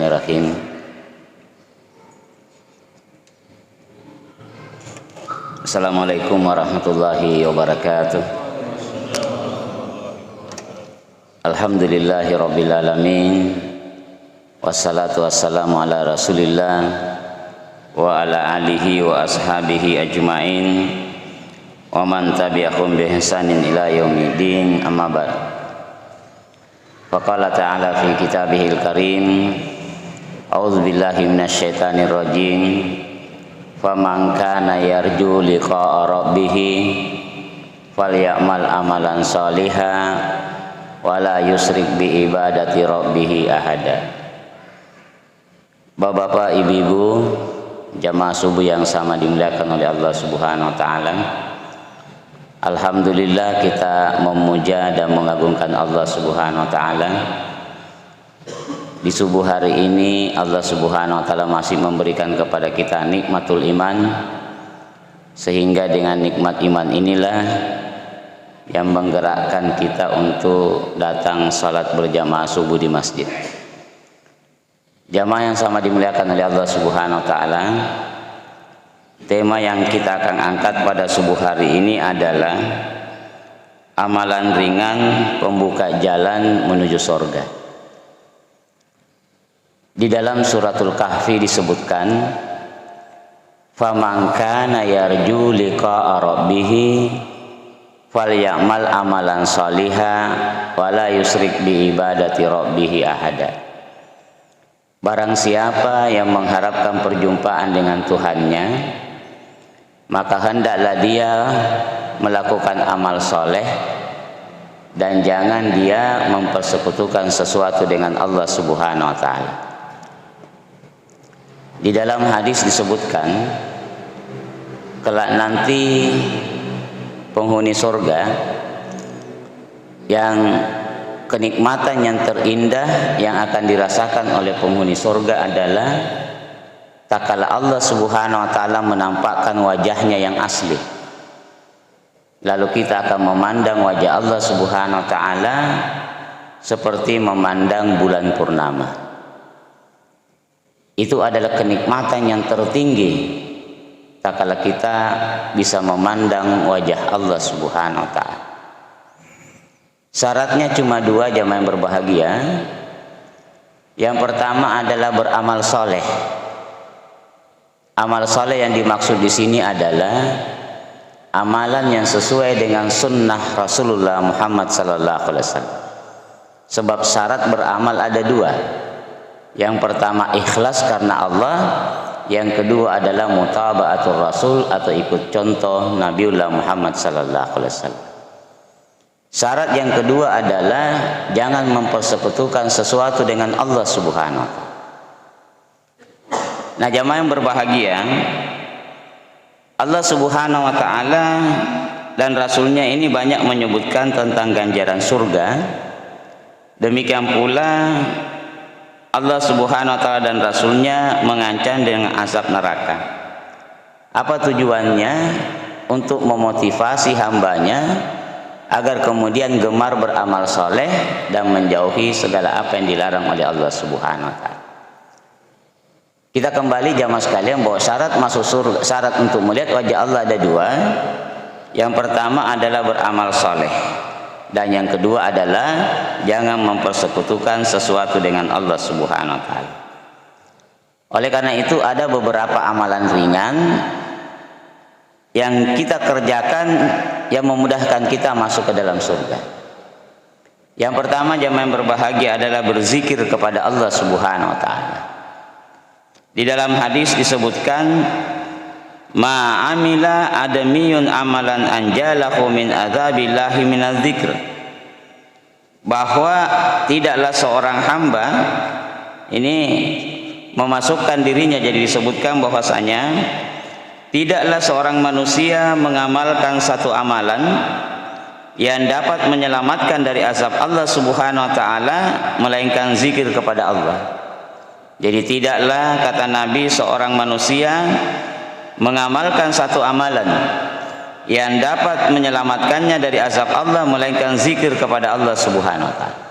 Bismillahirrahmanirrahim. Assalamualaikum warahmatullahi wabarakatuh. Alhamdulillahi rabbil alamin. Wassalatu wassalamu ala Rasulillah wa ala alihi wa ashabihi ajmain wa man tabi'ahum bi ihsanin ila yaumiddin, amma ba'd. Faqala ta'ala fi kitabihil karim, a'udzu billahi minasyaitonir rajim. Faman kana yarju liqa'a rabbih falyamal amalan shalihan wa la yusyrik bi ibadati rabbih ahada. Bapak-bapak, ibu-ibu, jamaah subuh yang sama dimuliakan oleh Allah Subhanahu wa taala. Alhamdulillah, kita memuja dan mengagungkan Allah Subhanahu wa taala. Di subuh hari ini Allah Subhanahu wa taala masih memberikan kepada kita nikmatul iman, sehingga dengan nikmat iman inilah yang menggerakkan kita untuk datang salat berjamaah subuh di masjid. Jamaah yang sama dimuliakan oleh Allah Subhanahu wa taala. Tema yang kita akan angkat pada subuh hari ini adalah amalan ringan pembuka jalan menuju surga. Di dalam suratul Kahfi disebutkan, faman kana yarju liqa'a rabbih falyamal amalan shalihan wa la yusyrik bi ibadati rabbih ahada. Barang siapa yang mengharapkan perjumpaan dengan Tuhannya, maka hendaklah dia melakukan amal soleh dan jangan dia mempersekutukan sesuatu dengan Allah Subhanahu wa taala. Di dalam hadis disebutkan, kelak nanti penghuni surga yang kenikmatan yang terindah yang akan dirasakan oleh penghuni surga adalah tatkala Allah Subhanahu wa taala menampakkan wajahnya yang asli. Lalu kita akan memandang wajah Allah Subhanahu wa taala seperti memandang bulan purnama. Itu adalah kenikmatan yang tertinggi tatkala kita bisa memandang wajah Allah Subhanahu wa taala. Syaratnya cuma dua, jamaah yang berbahagia. Yang pertama adalah beramal soleh. Amal soleh yang dimaksud di sini adalah amalan yang sesuai dengan sunnah Rasulullah Muhammad sallallahu alaihi wasallam. Sebab syarat beramal ada dua. Yang pertama ikhlas karena Allah, yang kedua adalah mutaba'atul Rasul atau ikut contoh Nabiullah Muhammad sallallahu alaihi wasallam. Syarat yang kedua adalah jangan mempersekutukan sesuatu dengan Allah Subhanahu wa taala. Nah, jamaah yang berbahagia, Allah Subhanahu wa taala dan Rasulnya ini banyak menyebutkan tentang ganjaran surga. Demikian pula Allah Subhanahu wa taala dan Rasulnya mengancam dengan azab neraka. Apa tujuannya? Untuk memotivasi hambanya agar kemudian gemar beramal soleh dan menjauhi segala apa yang dilarang oleh Allah Subhanahu wa taala. Kita kembali jamaah sekalian bahwa syarat masuk surga, syarat untuk melihat wajah Allah ada dua. Yang pertama adalah beramal soleh, dan yang kedua adalah jangan mempersekutukan sesuatu dengan Allah Subhanahu wa taala. Oleh karena itu ada beberapa amalan ringan yang kita kerjakan yang memudahkan kita masuk ke dalam surga. Yang pertama, jamaah yang berbahagia, adalah berzikir kepada Allah Subhanahu wa taala. Di dalam hadis disebutkan, ma'amila adamiyun amalan anjalahu min adzabillahi minadzikr, bahwa tidaklah seorang hamba ini memasukkan dirinya, jadi disebutkan bahwasanya tidaklah seorang manusia mengamalkan satu amalan yang dapat menyelamatkan dari azab Allah Subhanahu wa taala melainkan zikir kepada Allah. Jadi tidaklah, kata Nabi, seorang manusia mengamalkan satu amalan yang dapat menyelamatkannya dari azab Allah melainkan zikir kepada Allah Subhanahu wa taala.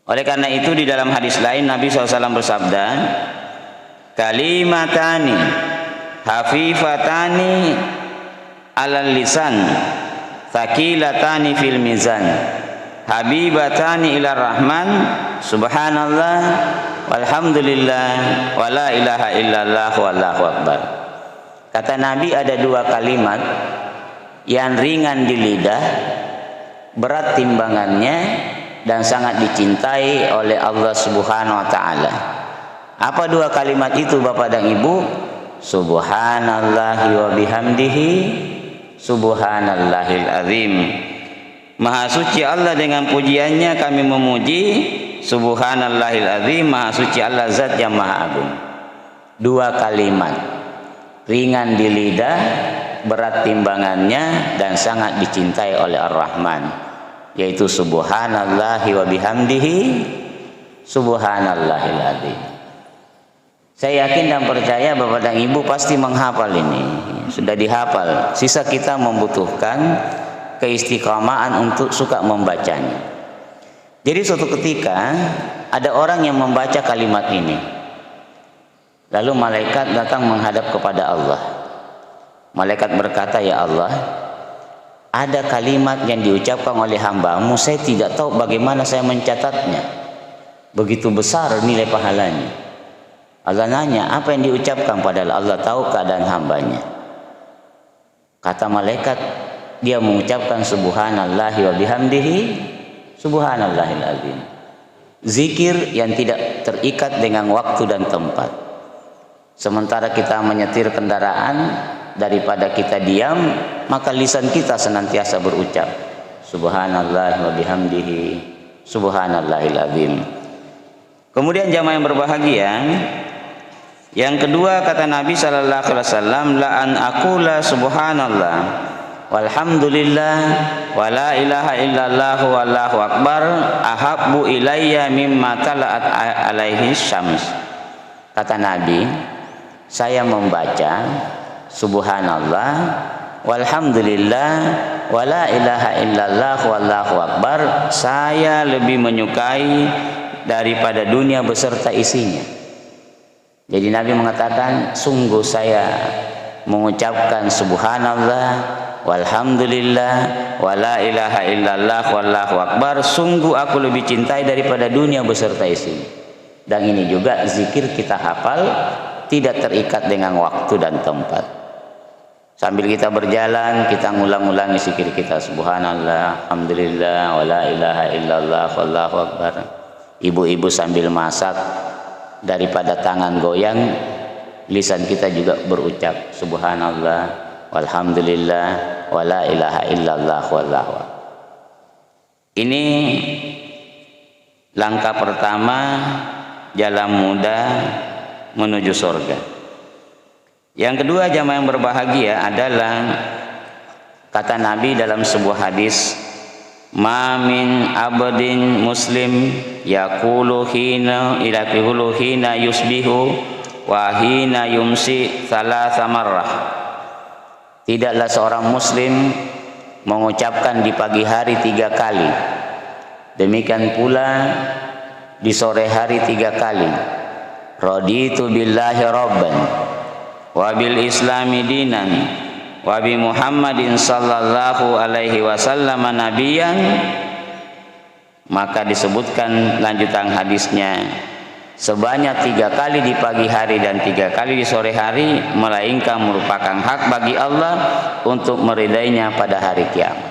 Oleh karena itu di dalam hadis lain Nabi SAW bersabda, kalimatani hafifatani alal lisan thaqilatani fil mizan habibatani ila rahman subhanallah walhamdulillah wala ilaha illallah wallahu akbar. Kata Nabi, ada dua kalimat yang ringan di lidah, berat timbangannya, dan sangat dicintai oleh Allah Subhanahu wa taala. Apa dua kalimat itu Bapak dan Ibu? Subhanallahi wa bihamdihi subhanallahil azim. Maha suci Allah dengan pujiannya kami memuji, subhanallahil azim, maha suci Allah zat yang maha agung. Dua kalimat ringan di lidah, berat timbangannya, dan sangat dicintai oleh Ar-Rahman, yaitu subhanallahi wa bihamdihi subhanallahil azim. Saya yakin dan percaya Bapak dan Ibu pasti menghafal ini, sudah dihafal. Sisa kita membutuhkan keistiqomahan untuk suka membacanya. Jadi suatu ketika ada orang yang membaca kalimat ini, lalu malaikat datang menghadap kepada Allah. Malaikat berkata, ya Allah, ada kalimat yang diucapkan oleh hamba-Mu, saya tidak tahu bagaimana saya mencatatnya, begitu besar nilai pahalanya. Allah nanya, apa yang diucapkan? Padahal Allah tahu keadaan hambanya. Kata malaikat, dia mengucapkan subhanallahi wa bihamdihi subhanallahil azim. Zikir yang tidak terikat dengan waktu dan tempat. Sementara kita menyetir kendaraan, daripada kita diam, maka lisan kita senantiasa berucap subhanallahi wa bihamdihi subhanallahil azim. Kemudian jamaah yang berbahagia, yang kedua kata Nabi sallallahu alaihi wasallam, la an aqula subhanallah walhamdulillah wa la ilaha illallah wallahu akbar ahabbu ilayya mimma tala'at alaihi syams. Kata Nabi, saya membaca subhanallah walhamdulillah wa la ilaha illallah wallahu akbar, saya lebih menyukai daripada dunia beserta isinya. Jadi Nabi mengatakan, sungguh saya mengucapkan subhanallah walhamdulillah wa la ilaha illallah wallahu akbar, sungguh aku lebih cintai daripada dunia beserta isinya. Dan ini juga zikir kita hafal, tidak terikat dengan waktu dan tempat. Sambil kita berjalan, kita ngulang-ulangi zikir kita, subhanallah, alhamdulillah, wa la ilaha illallah wallahu akbar. Ibu-ibu sambil masak, daripada tangan goyang, lisan kita juga berucap subhanallah walhamdulillah wa la ilaha illallah wallahu akbar. Ini langkah pertama jalan mudah menuju surga. Yang kedua jamaah yang berbahagia adalah kata Nabi dalam sebuah hadis, ma min abdin muslim yaqulu hina yusbihu wa hina yumsi thalatha marrah. Tidaklah seorang muslim mengucapkan di pagi hari 3 kali, demikian pula di sore hari 3 kali, raditu billahi rabban wa bil islami dinan wa bi Muhammadin sallallahu alaihi wasallam nabiyan. Maka disebutkan lanjutan hadisnya, sebanyak 3 kali di pagi hari dan 3 kali di sore hari, melainkan merupakan hak bagi Allah untuk meridainya pada hari kiamat.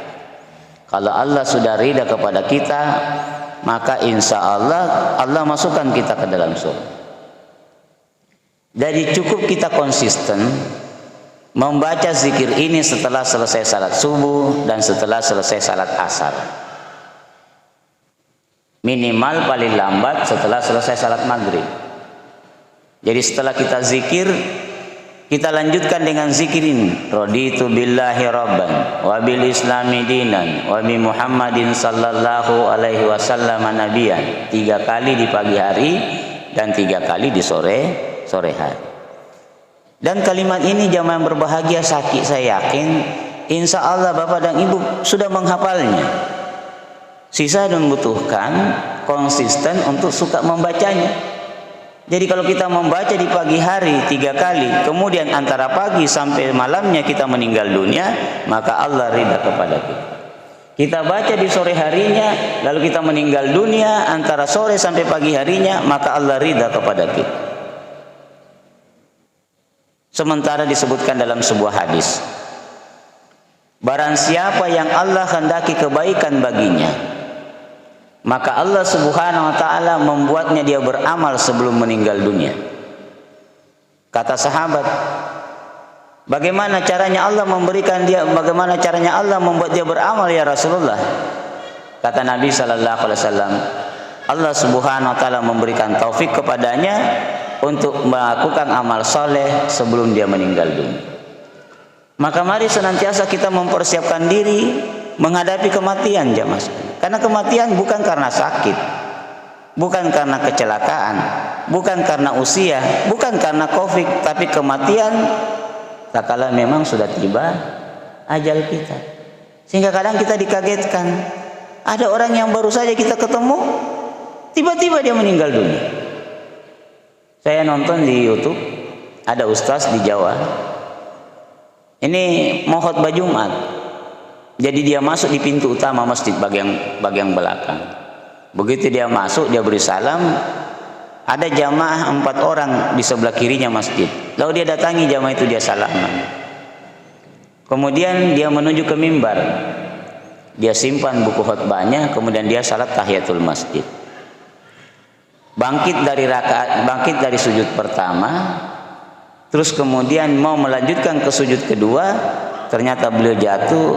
Kalau Allah sudah ridha kepada kita, maka insya Allah Allah masukkan kita ke dalam surga. Jadi cukup kita konsisten membaca zikir ini setelah selesai salat subuh dan setelah selesai salat asar. Minimal paling lambat setelah selesai salat maghrib. Jadi setelah kita zikir, kita lanjutkan dengan zikir ini, raditu billahi rabban wa bil islami dinan wa bi Muhammadin sallallahu alaihi wasallam nabiyan. 3 kali di pagi hari dan 3 kali di sore hari. Dan kalimat ini jamaah yang berbahagia, saya yakin insya Allah Bapak dan Ibu sudah menghafalnya. Sisa dan membutuhkan konsisten untuk suka membacanya. Jadi kalau kita membaca di pagi hari 3 kali, kemudian antara pagi sampai malamnya kita meninggal dunia, maka Allah ridha kepada kita. Kita baca di sore harinya, lalu kita meninggal dunia antara sore sampai pagi harinya, maka Allah ridha kepada kita. Sementara disebutkan dalam sebuah hadis, barang siapa yang Allah hendaki kebaikan baginya, maka Allah Subhanahu wa ta'ala membuatnya dia beramal sebelum meninggal dunia. Kata sahabat, bagaimana caranya Allah memberikan dia, bagaimana caranya Allah membuat dia beramal ya Rasulullah? Kata Nabi sallallahu alaihi wasallam, Allah Subhanahu wa ta'ala memberikan taufik kepadanya untuk melakukan amal soleh sebelum dia meninggal dunia. Maka mari senantiasa kita mempersiapkan diri menghadapi kematian, jamaah sekalian. Karena kematian bukan karena sakit, bukan karena kecelakaan, bukan karena usia, bukan karena covid, tapi kematian tak kala memang sudah tiba ajal kita. Sehingga kadang kita dikagetkan, ada orang yang baru saja kita ketemu, tiba-tiba dia meninggal dunia. Saya nonton di YouTube, ada ustaz di Jawa, ini mau khutbah Jumat. Jadi dia masuk di pintu utama masjid bagian belakang. Begitu dia masuk, dia beri salam. Ada jamaah 4 orang di sebelah kirinya masjid. Lalu dia datangi jamaah itu, dia salaman. Kemudian dia menuju ke mimbar. Dia simpan buku khutbahnya, kemudian dia salat tahiyatul masjid. Bangkit dari sujud pertama, terus kemudian mau melanjutkan ke sujud kedua, ternyata beliau jatuh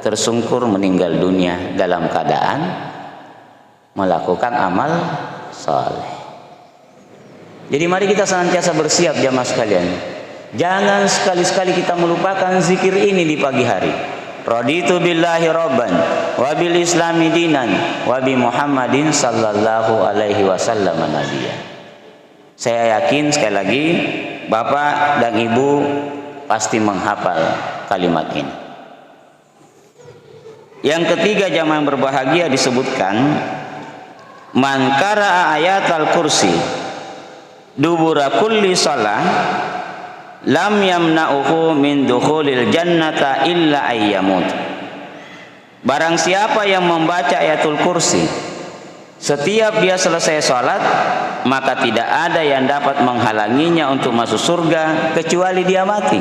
tersungkur meninggal dunia dalam keadaan melakukan amal saleh. Jadi mari kita senantiasa bersiap jamaah sekalian. Jangan sekali-sekali kita melupakan zikir ini di pagi hari. Raditu billahi rabban wa bil islami dinan wa bi Muhammadin sallallahu alaihi wasallam nabiyya. Saya yakin sekali lagi Bapak dan Ibu pasti menghafal kalimat ini. Yang ketiga jamaah yang berbahagia disebutkan, man qara'a ayatal kursi dubura kulli shalah lam yamna'uhu min dukhulil jannata illa ayyamut. Barang siapa yang membaca ayatul kursi setiap dia selesai sholat, maka tidak ada yang dapat menghalanginya untuk masuk surga kecuali dia mati.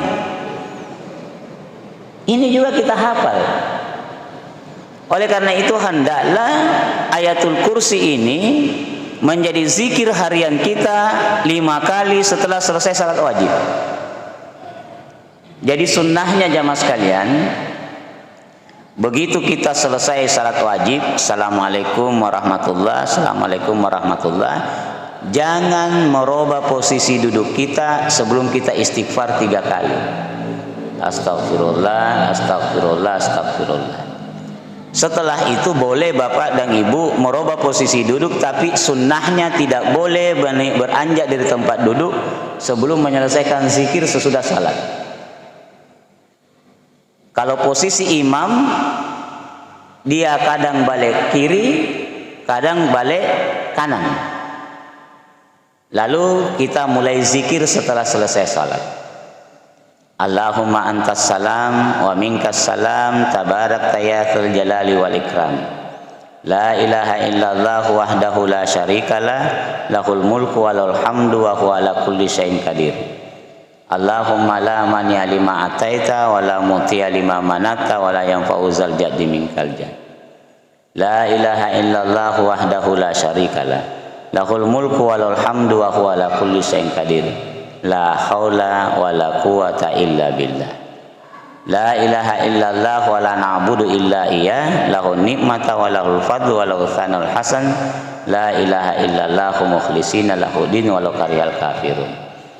Ini juga kita hafal. Oleh karena itu hendaklah ayatul kursi ini menjadi zikir harian kita 5 kali setelah selesai salat wajib. Jadi sunnahnya jamaah sekalian, begitu kita selesai salat wajib, assalamualaikum warahmatullah, assalamualaikum warahmatullah, jangan merubah posisi duduk kita sebelum kita istighfar 3 kali. Astagfirullah, astagfirullah, astagfirullah. Setelah itu boleh Bapak dan Ibu merubah posisi duduk, tapi sunnahnya tidak boleh beranjak dari tempat duduk sebelum menyelesaikan zikir sesudah salat. Kalau posisi imam, dia kadang balik kiri, kadang balik kanan. Lalu kita mulai zikir setelah selesai salat. Allahumma antas salam wa minkas salam tabarakta ya dzal jalali wal ikram. La ilaha illallah wahdahu la syarikalah, lahul mulku wa lahul hamdu wa huwa ala kulli syai'in qadir. Allahumma la mani'a lima ataita wa la muti'a lima manata wa la yanfa'u dzal jaddi minkal jadd. La ilaha illallah wahdahu la syarikalah, lahul mulku wa lahul hamdu wa huwa ala kulli syai'in qadir. La haula wa la quwata illa billah. La ilaha illallah wa la na'budu illa iyyah, lahun ni'mata wa lahul fadlu wa lahul thanul hasan. La ilaha illallah mukhlishina lahu din walau karihal kafirun.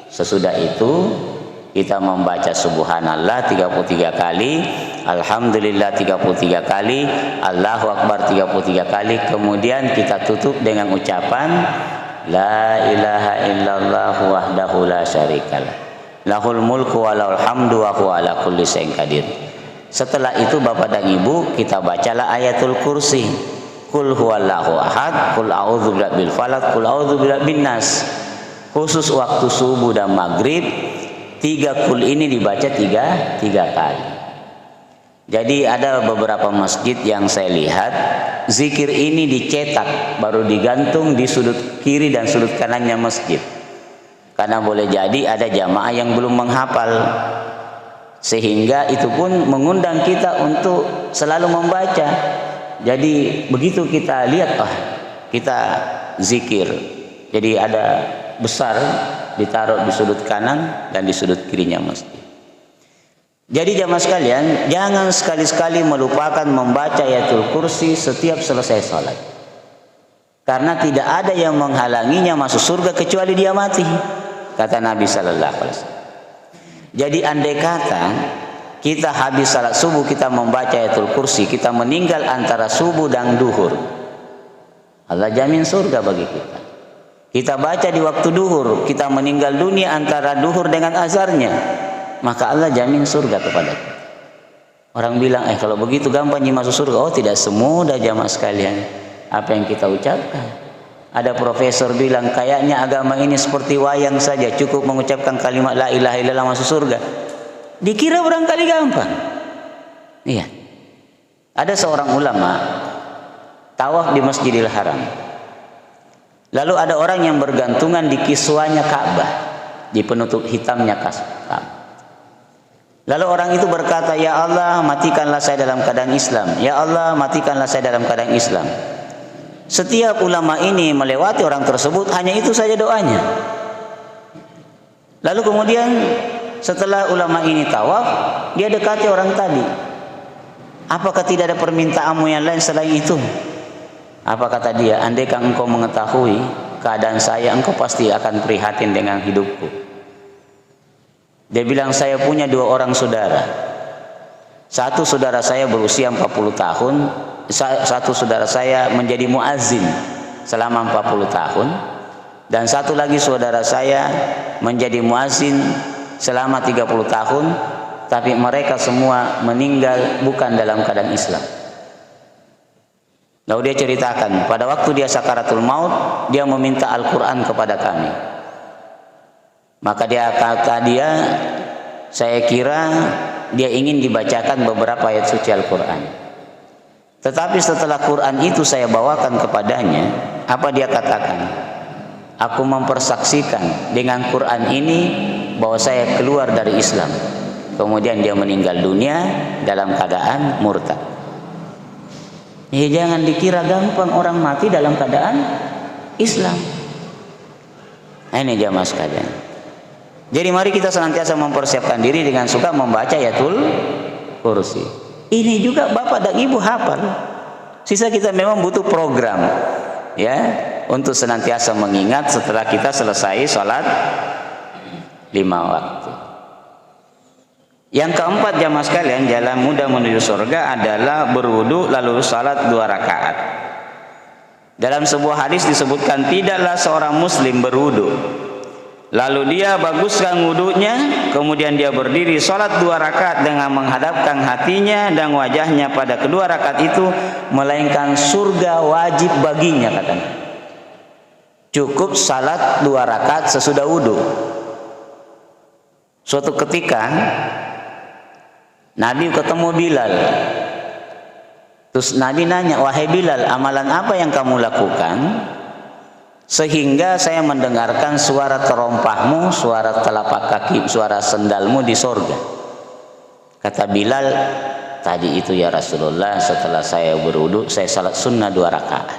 Sesudah itu kita membaca subhanallah 33 kali, alhamdulillah 33 kali, Allahu akbar 33 kali, kemudian kita tutup dengan ucapan la ilaha illallah wahdahu la syarikalah, lahul mulku wa lahul hamdu wa huwa ala kulli syai'in qadir. Setelah itu Bapak dan Ibu, kita bacalah ayatul kursi. Qul huwallahu ahad, qul a'udzu birabbil falaq, qul a'udzu birabbin nas. Khusus waktu subuh dan maghrib, 3 qul ini dibaca tiga kali. Jadi ada beberapa masjid yang saya lihat zikir ini dicetak baru digantung di sudut kiri dan sudut kanannya masjid. Karena boleh jadi ada jamaah yang belum menghafal, sehingga itu pun mengundang kita untuk selalu membaca. Jadi begitu kita lihat, kita zikir, jadi ada besar ditaruh di sudut kanan dan di sudut kirinya masjid. Jadi jamaah sekalian, jangan sekali-sekali melupakan membaca ayatul kursi setiap selesai salat, karena tidak ada yang menghalanginya masuk surga kecuali dia mati, kata Nabi sallallahu alaihi wasallam. Jadi andai kata kita habis salat subuh kita membaca ayatul kursi, kita meninggal antara subuh dan duhur, Allah jamin surga bagi kita. Kita baca di waktu duhur, kita meninggal dunia antara duhur dengan azharnya, maka Allah jamin surga kepada kita. Orang bilang, kalau begitu gampang masuk surga. Oh, tidak semudah jamaah sekalian apa yang kita ucapkan. Ada profesor bilang, kayaknya agama ini seperti wayang saja, cukup mengucapkan kalimat la ilaha illallah masuk surga. Dikira barangkali gampang. Iya. Ada seorang ulama tawaf di Masjidil Haram. Lalu ada orang yang bergantungan di kiswanya Ka'bah, di penutup hitamnya Ka'bah. Lalu orang itu berkata, ya Allah, matikanlah saya dalam keadaan Islam. Ya Allah, matikanlah saya dalam keadaan Islam. Setiap ulama ini melewati orang tersebut, hanya itu saja doanya. Lalu kemudian setelah ulama ini tawaf, dia dekati orang tadi. Apakah tidak ada permintaanmu yang lain selain itu? Apa kata dia? Andaikan engkau mengetahui keadaan saya, engkau pasti akan prihatin dengan hidupku. Dia bilang, saya punya 2 orang saudara. Satu saudara saya berusia 40 tahun, satu saudara saya menjadi muazzin selama 40 tahun, dan satu lagi saudara saya menjadi muazzin selama 30 tahun, tapi mereka semua meninggal bukan dalam keadaan Islam. Lalu dia ceritakan, pada waktu dia sakaratul maut, dia meminta Al-Quran kepada kami. Maka dia kata saya kira dia ingin dibacakan beberapa ayat suci Al-Quran. Tetapi setelah Quran itu saya bawakan kepadanya, apa dia katakan? Aku mempersaksikan dengan Quran ini bahwa saya keluar dari Islam. Kemudian dia meninggal dunia dalam keadaan murtad. Ya, jangan dikira gampang orang mati dalam keadaan Islam. Ini jamaah sekalian. Jadi mari kita senantiasa mempersiapkan diri dengan suka membaca ayatul kursi. Ini juga bapak dan ibu hafal. Sisa kita memang butuh program, ya, untuk senantiasa mengingat setelah kita selesai sholat 5 waktu. Yang keempat jamaah sekalian, jalan mudah menuju surga adalah berwudu lalu salat 2 rakaat. Dalam sebuah hadis disebutkan, tidaklah seorang muslim berwudu lalu dia baguskan wudunya, kemudian dia berdiri salat 2 rakaat dengan menghadapkan hatinya dan wajahnya pada kedua rakaat itu, melainkan surga wajib baginya, katanya. Cukup salat 2 rakaat sesudah wudu. Suatu ketika Nabi ketemu Bilal. Terus Nabi nanya, wahai Bilal, amalan apa yang kamu lakukan sehingga saya mendengarkan suara terompahmu, suara telapak kaki, suara sendalmu di sorga? Kata Bilal, tadi itu ya Rasulullah, setelah saya berwudu saya salat sunnah 2 rakaat.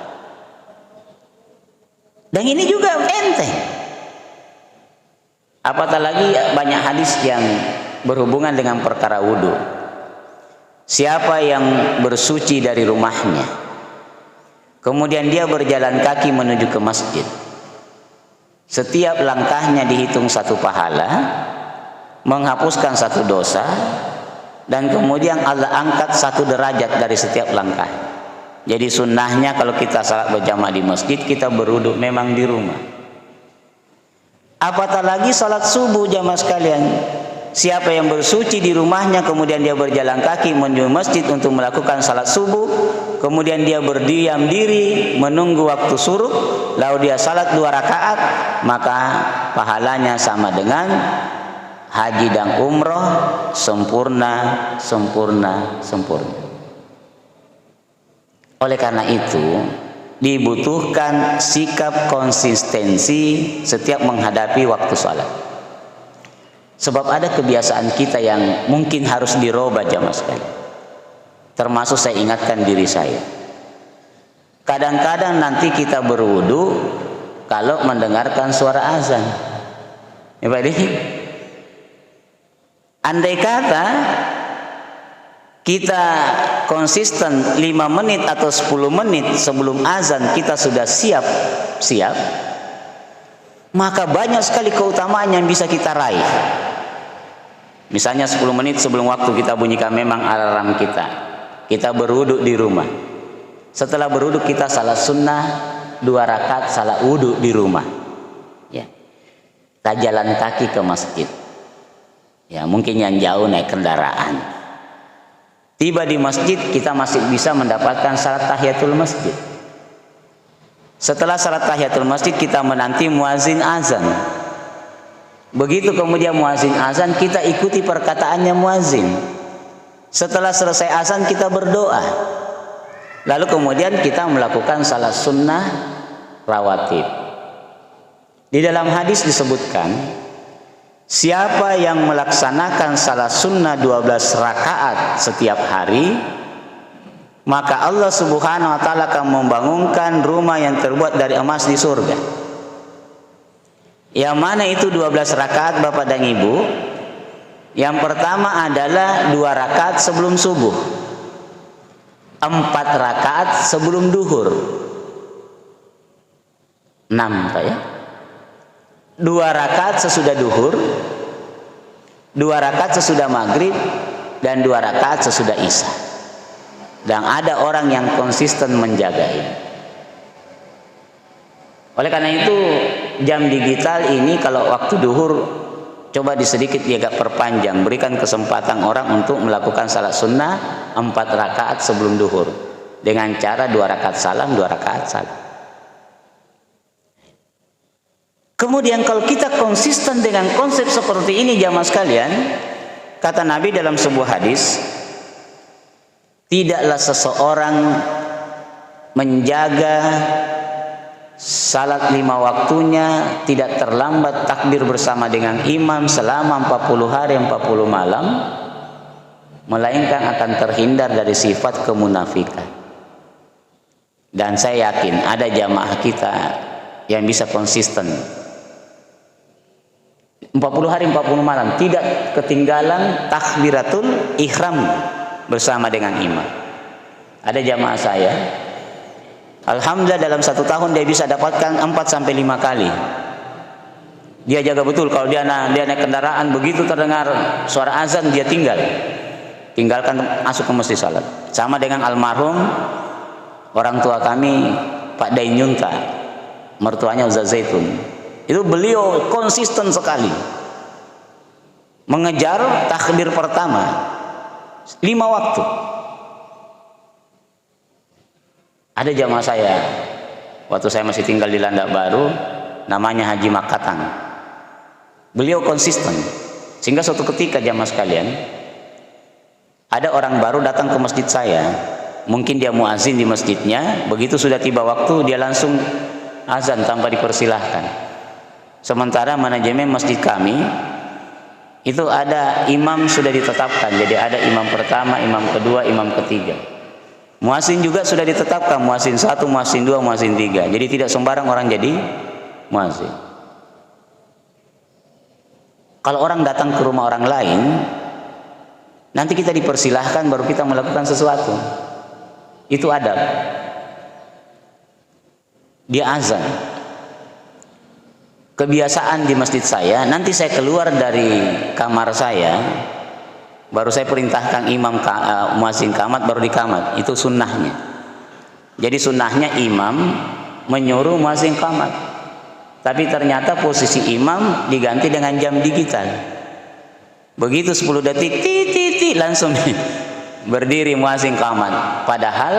Dan ini juga enteng. Apatah lagi banyak hadis yang berhubungan dengan perkara wudu. Siapa yang bersuci dari rumahnya, kemudian dia berjalan kaki menuju ke masjid, setiap langkahnya dihitung 1 pahala, menghapuskan 1 dosa, dan kemudian Allah angkat 1 derajat dari setiap langkah. Jadi sunnahnya kalau kita salat berjamaah di masjid, kita berwudu memang di rumah. Apatah lagi salat subuh jamaah sekalian. Siapa yang bersuci di rumahnya kemudian dia berjalan kaki menuju masjid untuk melakukan salat subuh, kemudian dia berdiam diri menunggu waktu suruh, lalu dia salat 2 rakaat, maka pahalanya sama dengan haji dan umroh, sempurna. Oleh karena itu dibutuhkan sikap konsistensi setiap menghadapi waktu salat. Sebab ada kebiasaan kita yang mungkin harus dirubah jamaah sekalian. Termasuk saya ingatkan diri saya. Kadang-kadang nanti kita berwudu kalau mendengarkan suara azan. Ya Pak Di? Andai kata kita konsisten 5 menit atau 10 menit sebelum azan kita sudah siap, maka banyak sekali keutamaan yang bisa kita raih. Misalnya 10 menit sebelum waktu kita bunyikan memang alarm kita berwudu di rumah. Setelah berwudu kita salat sunnah 2 rakaat salat wudu di rumah. Ya. Kita jalan kaki ke masjid. Ya, mungkin yang jauh naik kendaraan. Tiba di masjid kita masih bisa mendapatkan salat tahiyatul masjid. Setelah salat tahiyatul masjid kita menanti muazin azan. Begitu kemudian muazin azan kita ikuti perkataannya muazin. Setelah selesai azan kita berdoa. Lalu kemudian kita melakukan salat sunnah rawatib. Di dalam hadis disebutkan, siapa yang melaksanakan salat sunnah 12 rakaat setiap hari, maka Allah Subhanahu wa taala akan membangunkan rumah yang terbuat dari emas di surga. Yang mana itu 12 rakaat Bapak dan Ibu? Yang pertama adalah 2 rakaat sebelum subuh, 4 rakaat sebelum duhur, 6 Pak ya. 2 rakaat sesudah duhur, 2 rakaat sesudah maghrib, dan 2 rakaat sesudah isya. Dan ada orang yang konsisten menjaga ini. Oleh karena itu jam digital ini kalau waktu duhur coba sedikit agak perpanjang, berikan kesempatan orang untuk melakukan salat sunnah 4 rakaat sebelum duhur dengan cara 2 rakaat salam, 2 rakaat salam. Kemudian kalau kita konsisten dengan konsep seperti ini jamaah sekalian, kata Nabi dalam sebuah hadis, tidaklah seseorang menjaga salat 5 waktunya tidak terlambat takbir bersama dengan imam selama 40 hari 40 malam, melainkan akan terhindar dari sifat kemunafikan. Dan saya yakin ada jamaah kita yang bisa konsisten 40 hari 40 malam tidak ketinggalan takbiratul ihram bersama dengan imam. Ada jamaah saya, alhamdulillah dalam 1 tahun dia bisa dapatkan 4 sampai 5 kali. Dia jaga betul kalau dia naik kendaraan, begitu terdengar suara azan dia tinggalkan masuk ke masjid salat. Sama dengan almarhum orang tua kami Pak Dainyunta, mertuanya Ustaz Zaitun. Itu beliau konsisten sekali mengejar takbir pertama 5 waktu. Ada jamaah saya waktu saya masih tinggal di Landak Baru, namanya Haji Makatang. Beliau konsisten sehingga suatu ketika jamaah sekalian ada orang baru datang ke masjid saya, mungkin dia muazin di masjidnya, begitu sudah tiba waktu dia langsung azan tanpa dipersilahkan. Sementara manajemen masjid kami itu ada imam sudah ditetapkan, jadi ada imam pertama, imam kedua, imam ketiga. Muazin juga sudah ditetapkan, muazin 1, muazin 2, muazin 3. Jadi tidak sembarang orang jadi muazin. Kalau orang datang ke rumah orang lain, nanti kita dipersilahkan baru kita melakukan sesuatu. Itu adab. Dia azan. Kebiasaan di masjid saya, nanti saya keluar dari kamar saya, baru saya perintahkan imam muazin qamat, baru di qamat. Itu sunnahnya. Jadi sunnahnya imam menyuruh muazin qamat, tapi ternyata posisi imam diganti dengan jam digital. Begitu 10 detik titit langsung berdiri muazin qamat. Padahal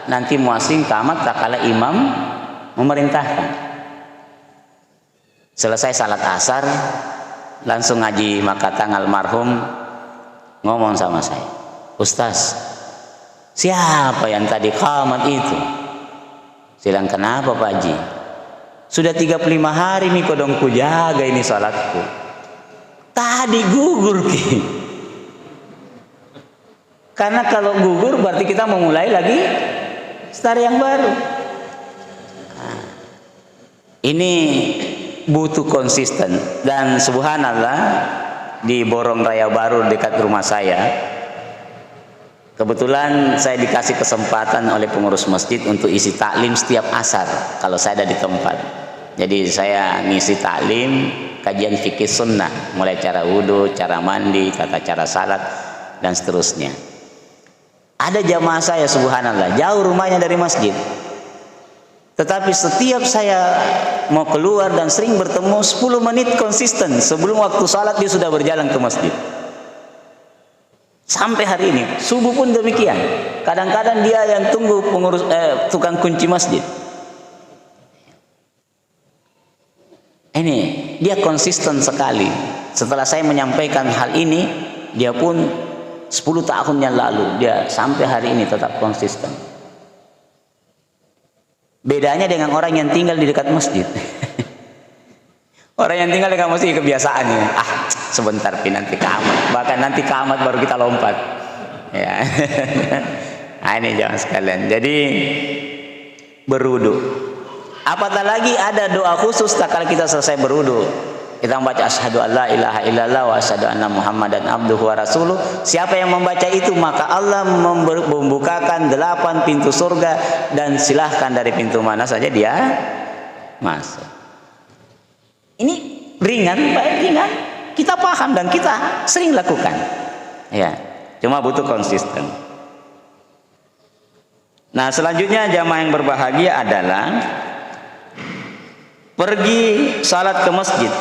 nanti muazzin qamat tak kala imam memerintahkan. Selesai salat asar, langsung ngaji Makatang almarhum ngomong sama saya, "Ustaz, siapa yang tadi qamat itu?" Silang, "Kenapa Pak Haji?" "Sudah 35 hari nih kodongku jaga ini salatku. Tadi gugur ki." Karena kalau gugur berarti kita memulai lagi start yang baru. Nah, ini butuh konsisten. Dan subhanallah, di Borong Raya Baru dekat rumah saya, kebetulan saya dikasih kesempatan oleh pengurus masjid untuk isi taklim setiap asar kalau saya ada di tempat. Jadi saya ngisi taklim kajian fikih sunnah, mulai cara wudhu, cara mandi, tata cara salat, dan seterusnya. Ada jamaah saya subhanallah jauh rumahnya dari masjid, tetapi setiap saya mau keluar dan sering bertemu 10 menit konsisten sebelum waktu salat dia sudah berjalan ke masjid. Sampai hari ini subuh pun demikian. Kadang-kadang dia yang tunggu pengurus tukang kunci masjid. Ini dia konsisten sekali. Setelah saya menyampaikan hal ini, dia pun 10 tahun yang lalu dia sampai hari ini tetap konsisten. Bedanya dengan orang yang tinggal di dekat masjid. Orang yang tinggal di dekat masjid kebiasaannya, sebentar nanti kamat, bahkan nanti kamat baru kita lompat. Ya. Nah, ini jangan sekalian. Jadi berwudu. Apatah lagi ada doa khusus tak kala kita selesai berwudu. Kita membaca asyhadu alla ilaha illallah wa asyhadu anna muhammadan abduhu wa rasuluh. Siapa yang membaca itu maka Allah membukakan 8 pintu surga dan silahkan dari pintu mana saja dia masuk. Ini ringan, baik ringan. Kita paham dan kita sering lakukan. Ya, cuma butuh konsisten. Nah, selanjutnya jamaah yang berbahagia adalah pergi salat ke masjid.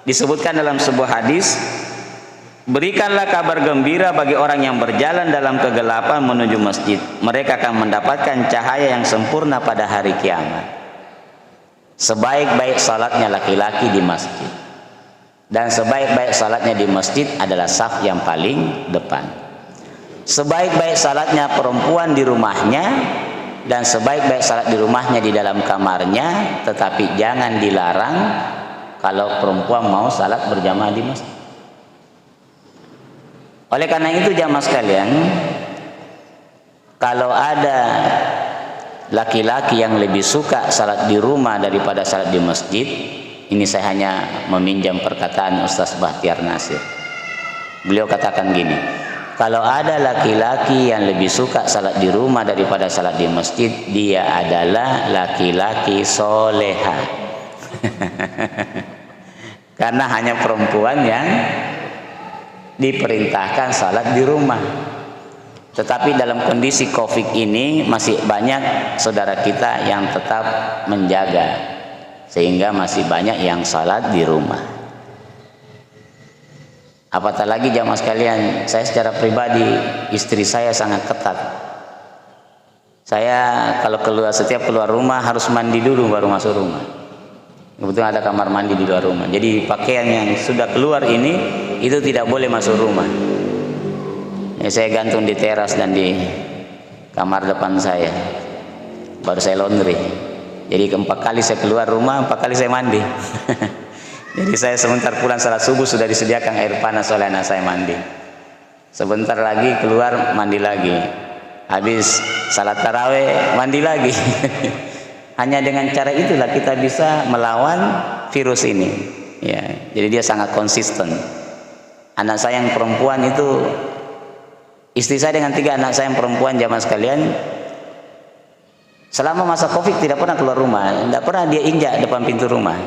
Disebutkan dalam sebuah hadis, berikanlah kabar gembira bagi orang yang berjalan dalam kegelapan menuju masjid. Mereka akan mendapatkan cahaya yang sempurna pada hari kiamat. Sebaik-baik salatnya laki-laki di masjid, dan sebaik-baik salatnya di masjid adalah saf yang paling depan. Sebaik-baik salatnya perempuan di rumahnya, dan sebaik-baik salat di rumahnya di dalam kamarnya, tetapi jangan dilarang kalau perempuan mau salat berjamaah di masjid. Oleh karena itu jamaah sekalian, kalau ada laki-laki yang lebih suka salat di rumah daripada salat di masjid, ini saya hanya meminjam perkataan Ustaz Bahtiar Nasir. Beliau katakan gini, kalau ada laki-laki yang lebih suka salat di rumah daripada salat di masjid, dia adalah laki-laki soleha. Karena hanya perempuan yang diperintahkan salat di rumah. Tetapi dalam kondisi Covid ini masih banyak saudara kita yang tetap menjaga, sehingga masih banyak yang salat di rumah. Apatah lagi jamaah sekalian, saya secara pribadi, istri saya sangat ketat. Saya kalau setiap keluar rumah harus mandi dulu baru masuk rumah. Kebetulan ada kamar mandi di luar rumah. Jadi pakaian yang sudah keluar ini itu tidak boleh masuk rumah. Ya, saya gantung di teras dan di kamar depan saya. Baru saya laundry. Jadi 4 kali saya keluar rumah, 4 kali saya mandi. Jadi saya sebentar pulang salat subuh sudah disediakan air panas oleh anak saya mandi. Sebentar lagi keluar mandi lagi. Habis salat tarawih mandi lagi. Hanya dengan cara itulah kita bisa melawan virus ini. Ya, jadi dia sangat konsisten. Anak saya yang perempuan itu, istri saya dengan 3 anak saya yang perempuan jamaah sekalian, selama masa Covid tidak pernah keluar rumah, tidak pernah dia injak depan pintu rumah.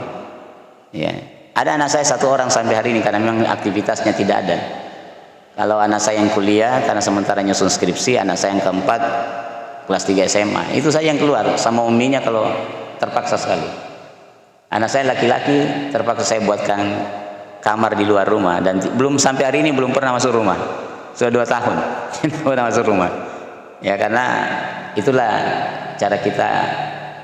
Ya, ada anak saya 1 orang sampai hari ini karena memang aktivitasnya tidak ada. Kalau anak saya yang kuliah karena sementara nyusun skripsi, anak saya yang keempat kelas 3 SMA, itu saya yang keluar sama uminya kalau terpaksa sekali. Anak saya laki-laki terpaksa saya buatkan kamar di luar rumah, dan belum sampai hari ini belum pernah masuk rumah. Sudah 2 tahun tidak pernah masuk rumah. Ya, karena itulah cara kita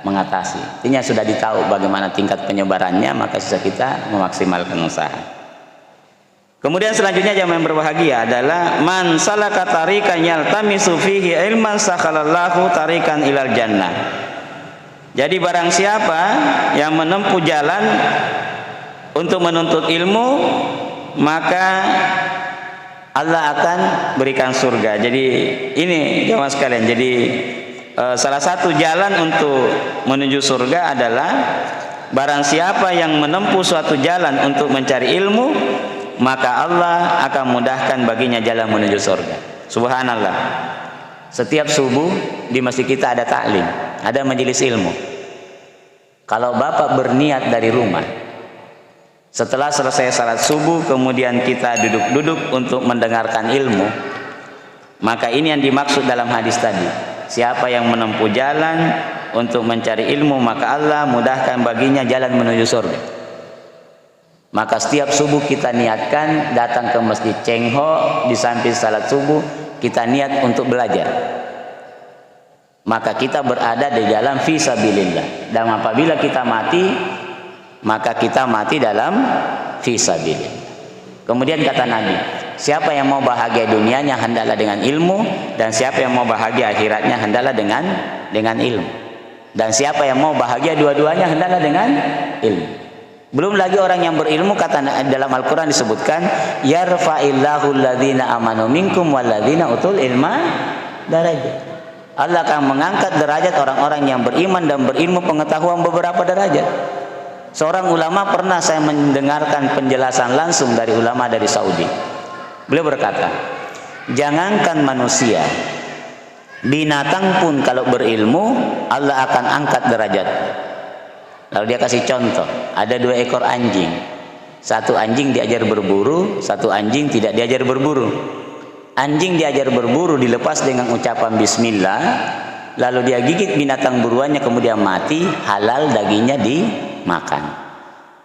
mengatasi. Artinya sudah ditahu bagaimana tingkat penyebarannya, maka bisa kita memaksimalkan usaha. Kemudian selanjutnya jamaah yang berbahagia adalah man salaka tariqan yaltamisu fihi ilman sakhalallahu tariqan ilal jannah. Jadi barang siapa yang menempuh jalan untuk menuntut ilmu, maka Allah akan berikan surga. Jadi ini jamaah sekalian, jadi salah satu jalan untuk menuju surga adalah barang siapa yang menempuh suatu jalan untuk mencari ilmu, maka Allah akan mudahkan baginya jalan menuju surga. Subhanallah. Setiap subuh di masjid kita ada taklim, ada majelis ilmu. Kalau bapak berniat dari rumah, setelah selesai salat subuh kemudian kita duduk-duduk untuk mendengarkan ilmu, maka ini yang dimaksud dalam hadis tadi. Siapa yang menempuh jalan untuk mencari ilmu, maka Allah mudahkan baginya jalan menuju surga. Maka setiap subuh kita niatkan datang ke masjid Cengho, di samping salat subuh kita niat untuk belajar. Maka kita berada di jalan fisabilillah. Dan apabila kita mati, maka kita mati dalam fisabilillah. Kemudian kata Nabi, siapa yang mau bahagia dunianya hendaklah dengan ilmu, dan siapa yang mau bahagia akhiratnya hendaklah dengan ilmu. Dan siapa yang mau bahagia dua-duanya hendaklah dengan ilmu. Belum lagi orang yang berilmu, kata dalam Al-Qur'an disebutkan yarfa'illahu alladhina amanu minkum walladhina utul ilma darajat. Allah akan mengangkat derajat orang-orang yang beriman dan berilmu pengetahuan beberapa derajat. Seorang ulama pernah saya mendengarkan penjelasan langsung dari ulama dari Saudi. Beliau berkata, jangankan manusia, binatang pun kalau berilmu Allah akan angkat derajat. Lalu dia kasih contoh, ada 2 ekor anjing. Satu anjing diajar berburu, satu anjing tidak diajar berburu. Anjing diajar berburu dilepas dengan ucapan bismillah, lalu dia gigit binatang buruannya kemudian mati, halal dagingnya dimakan.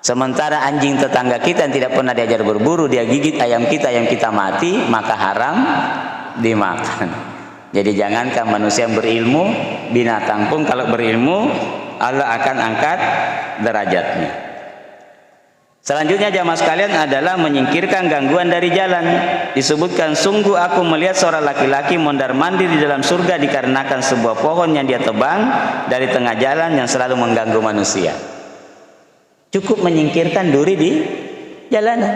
Sementara anjing tetangga kita yang tidak pernah diajar berburu, dia gigit ayam kita mati, maka haram dimakan. Jadi jangankan manusia yang berilmu, binatang pun kalau berilmu Allah akan angkat derajatnya. Selanjutnya jamaah sekalian adalah menyingkirkan gangguan dari jalan. Disebutkan, sungguh aku melihat seorang laki-laki mondar-mandir di dalam surga dikarenakan sebuah pohon yang dia tebang dari tengah jalan yang selalu mengganggu manusia. Cukup menyingkirkan duri di jalanan.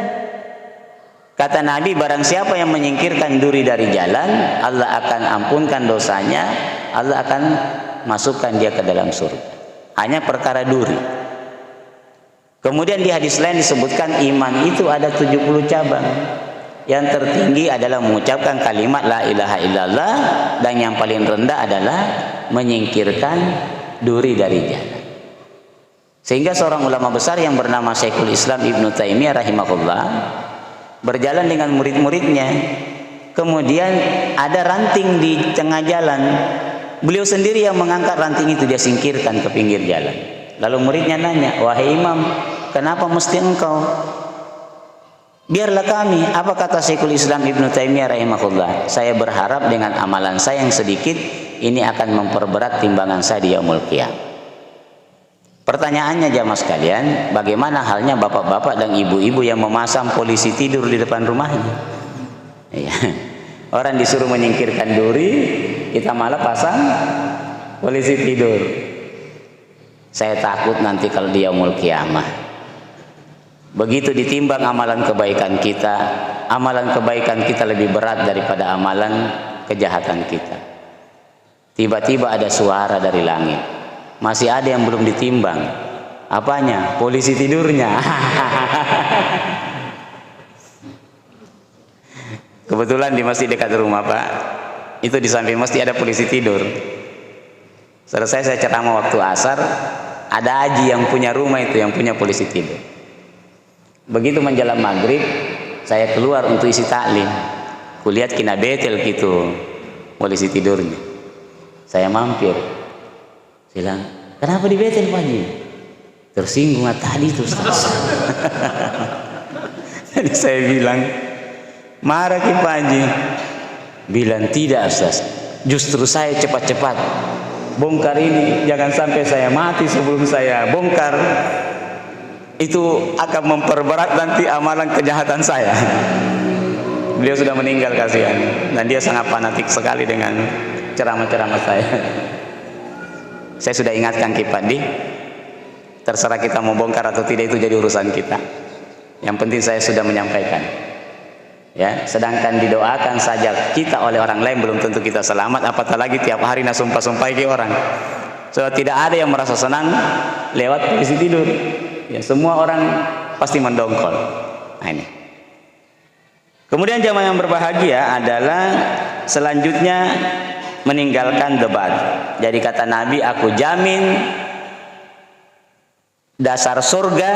Kata Nabi, barang siapa yang menyingkirkan duri dari jalan, Allah akan ampunkan dosanya, Allah akan masukkan dia ke dalam surga. Hanya perkara duri. Kemudian di hadis lain disebutkan iman itu ada 70 cabang. Yang tertinggi adalah mengucapkan kalimat la ilaha illallah, dan yang paling rendah adalah menyingkirkan duri dari jalan. Sehingga seorang ulama besar yang bernama Syekhul Islam Ibnu Taimiyah rahimahullah berjalan dengan murid-muridnya. Kemudian ada ranting di tengah jalan. Beliau sendiri yang mengangkat ranting itu, dia singkirkan ke pinggir jalan. Lalu muridnya nanya, wahai imam, kenapa mesti engkau? Biarlah kami. Apa kata Syekhul Islam Ibnu Taimiyah rahimahullah? Saya berharap dengan amalan saya yang sedikit ini akan memperberat timbangan saya di yaumul qiyamah. Pertanyaannya jamaah sekalian, bagaimana halnya bapak-bapak dan ibu-ibu yang memasang polisi tidur di depan rumahnya? Iya. Orang disuruh menyingkirkan duri, kita malah pasang polisi tidur. Saya takut nanti kalau di yaumul qiyamah, begitu ditimbang amalan kebaikan kita lebih berat daripada amalan kejahatan kita. Tiba-tiba ada suara dari langit, masih ada yang belum ditimbang. Apanya? Polisi tidurnya. Kebetulan di masjid dekat rumah Pak, itu di samping masjid ada polisi tidur. Selesai saya ceramah waktu asar, ada haji yang punya rumah itu, yang punya polisi tidur. Begitu menjelang maghrib, saya keluar untuk isi taklim. Kulihat kina betel gitu polisi tidurnya. Saya mampir. Saya bilang, kenapa di betel Pak Haji? Tersinggung tadi itu Ustaz. Jadi saya bilang, marah ki Pak Haji. Bilang, tidak Ustaz, justru saya cepat-cepat bongkar ini, jangan sampai saya mati sebelum saya bongkar, itu akan memperberat nanti amalan kejahatan saya. Beliau sudah meninggal, kasihan, dan dia sangat fanatik sekali dengan ceramah-ceramah saya. Saya sudah ingatkan Kipadi, terserah kita mau bongkar atau tidak, itu jadi urusan kita. Yang penting saya sudah menyampaikan. Ya, sedangkan didoakan saja kita oleh orang lain belum tentu kita selamat, apatah lagi tiap hari nak sumpah-sumpah ke orang. So, tidak ada yang merasa senang lewat posisi tidur. Ya, semua orang pasti mendongkol. Nah, ini. Kemudian jamaah yang berbahagia adalah selanjutnya meninggalkan debat. Jadi kata Nabi, aku jamin dasar surga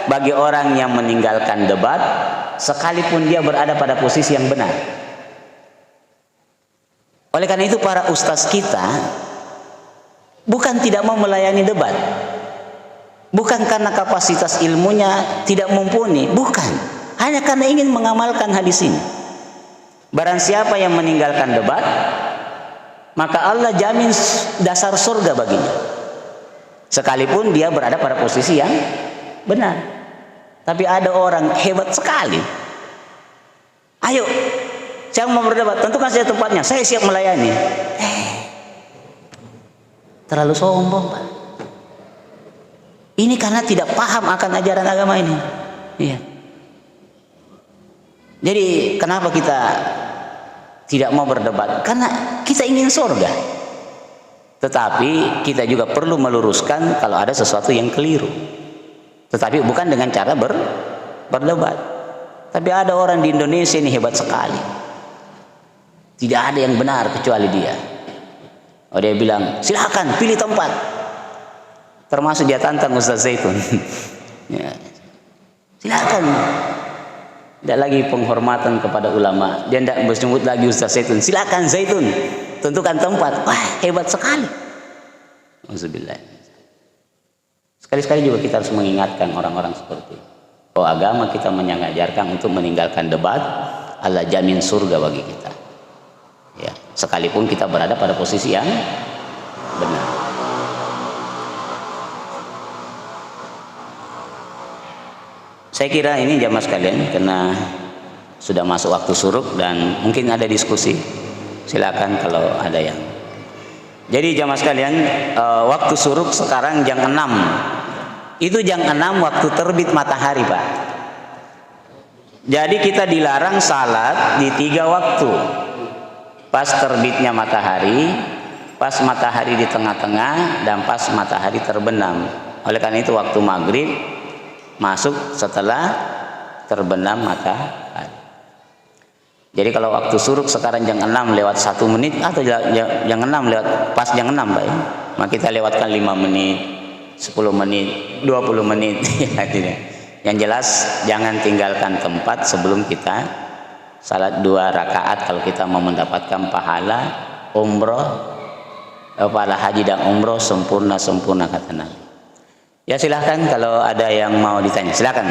bagi orang yang meninggalkan debat, sekalipun dia berada pada posisi yang benar. Oleh karena itu para ustaz kita bukan tidak mau melayani debat, bukan karena kapasitas ilmunya tidak mumpuni, bukan, hanya karena ingin mengamalkan hadis ini. Barang siapa yang meninggalkan debat, maka Allah jamin dasar surga baginya, sekalipun dia berada pada posisi yang benar. Tapi ada orang hebat sekali, ayo saya mau berdebat, tentukan saya tempatnya, saya siap melayani. Terlalu sombong, Pak. Ini karena tidak paham akan ajaran agama ini. Iya. Jadi kenapa kita tidak mau berdebat? Karena kita ingin surga. Tetapi kita juga perlu meluruskan kalau ada sesuatu yang keliru. Tetapi bukan dengan cara berdebat. Tapi ada orang di Indonesia ini hebat sekali. Tidak ada yang benar kecuali dia. Oh, dia bilang, silakan pilih tempat. Termasuk dia tantang Ustaz Zaitun. Ya. Silakan. Tidak lagi penghormatan kepada ulama. Dia tidak menyebut lagi Ustaz Zaitun. Silakan Zaitun, tentukan tempat. Wah, hebat sekali. Alhamdulillah. Sekali-sekali juga kita harus mengingatkan orang-orang seperti itu. Oh, agama kita mengajarkan untuk meninggalkan debat, Allah jamin surga bagi kita. Ya, sekalipun kita berada pada posisi yang benar. Saya kira ini jamaah sekalian, karena sudah masuk waktu suruk dan mungkin ada diskusi. Silakan kalau ada yang. Jadi jamaah sekalian, waktu suruk sekarang jam 6. Itu jam 6 waktu terbit matahari, Pak. Jadi kita dilarang salat di 3 waktu. Pas terbitnya matahari, pas matahari di tengah-tengah, dan pas matahari terbenam. Oleh karena itu waktu maghrib masuk setelah terbenam matahari. Jadi kalau waktu suruk sekarang jam 6 lewat 1 menit atau jam 6 lewat pas jam 6, Pak, ya. Maka kita lewatkan 5 menit, 10 menit, 20 menit. Yang jelas jangan tinggalkan tempat sebelum kita salat 2 rakaat kalau kita mau mendapatkan pahala umroh, pahala haji dan umroh sempurna kata Nabi. Ya, silahkan kalau ada yang mau ditanya, silahkan.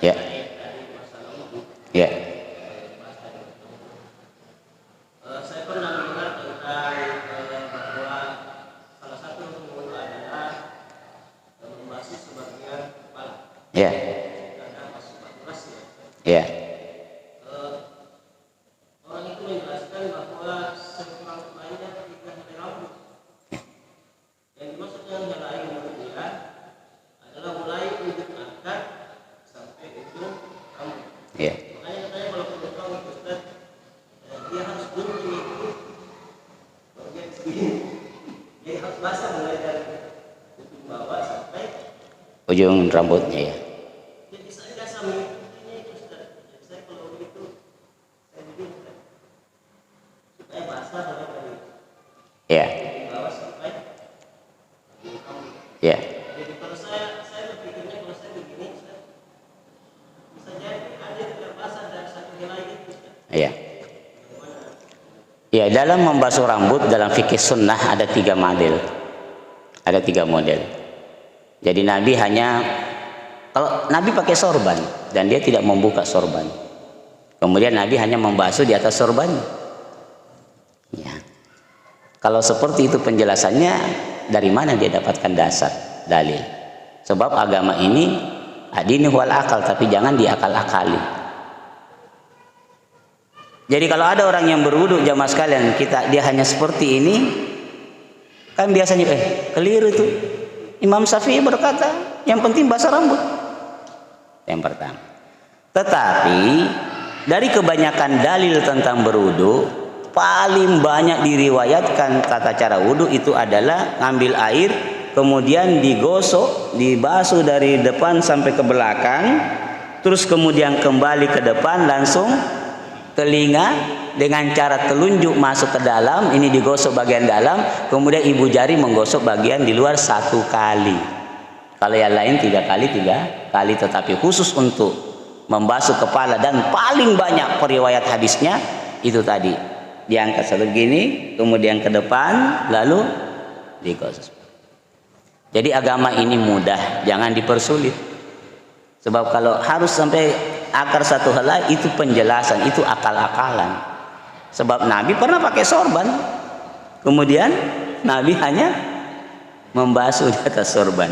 Ya. Ya. Saya pernah mendengar tentang bahwa salah satu hukum adalah membasuh sebagian kepala. Ya. Karena masuk baturas ya. Ya. Orang itu menjelaskan bahwa sekurang-kurangnya 3 helai rambut. Yang dimaksud dengan helai rambutnya adalah mulai ujung akar sampai ujung rambut. Ya. Makanya katanya kalau perempuan Ustaz, dia harus gunting itu bagian segini. Dia harus basah mulai dari ujung bawah sampai Ujung rambutnya, ya. jadi saya nggak sambil ini Ustaz. Jadi saya kalau begitu saya begini Ustaz, supaya basah dari Ya. ujung bawah sampai ujung rambut. Ya. Jadi kalau saya berpikirnya kalau saya begini Ustaz, bisa jadi ada yang tidak basah dari satu helai itu Ustaz. Ya. Ya, dalam membasuh rambut dalam fikih sunnah ada 3 model. Ada 3 model. Jadi Nabi hanya Kalau Nabi pakai sorban dan dia tidak membuka sorban, kemudian Nabi hanya membasuh di atas sorban. Ya. Kalau seperti itu penjelasannya, dari mana dia dapatkan dasar dalil? Sebab agama ini adini wal akal, tapi jangan diakal-akali. Jadi kalau ada orang yang berwudu, jamaah sekalian, dia hanya seperti ini, kan biasanya keliru itu. Imam Syafi'i berkata, yang penting basah rambut. Yang pertama. Tetapi dari kebanyakan dalil tentang berwudu, paling banyak diriwayatkan tata cara wudu itu adalah ngambil air, kemudian digosok, dibasuh dari depan sampai ke belakang, terus kemudian kembali ke depan, langsung telinga dengan cara telunjuk masuk ke dalam, ini digosok bagian dalam, kemudian ibu jari menggosok bagian di luar 1 kali. Kalau yang lain 3 kali, tetapi khusus untuk membasuh kepala dan paling banyak periwayat hadisnya itu tadi, diangkat satu gini, kemudian ke depan, lalu digosok. Jadi agama ini mudah, jangan dipersulit. Sebab kalau harus sampai akar satu helai, itu penjelasan, itu akal-akalan. Sebab Nabi pernah pakai sorban, kemudian Nabi hanya membasuh di atas sorban.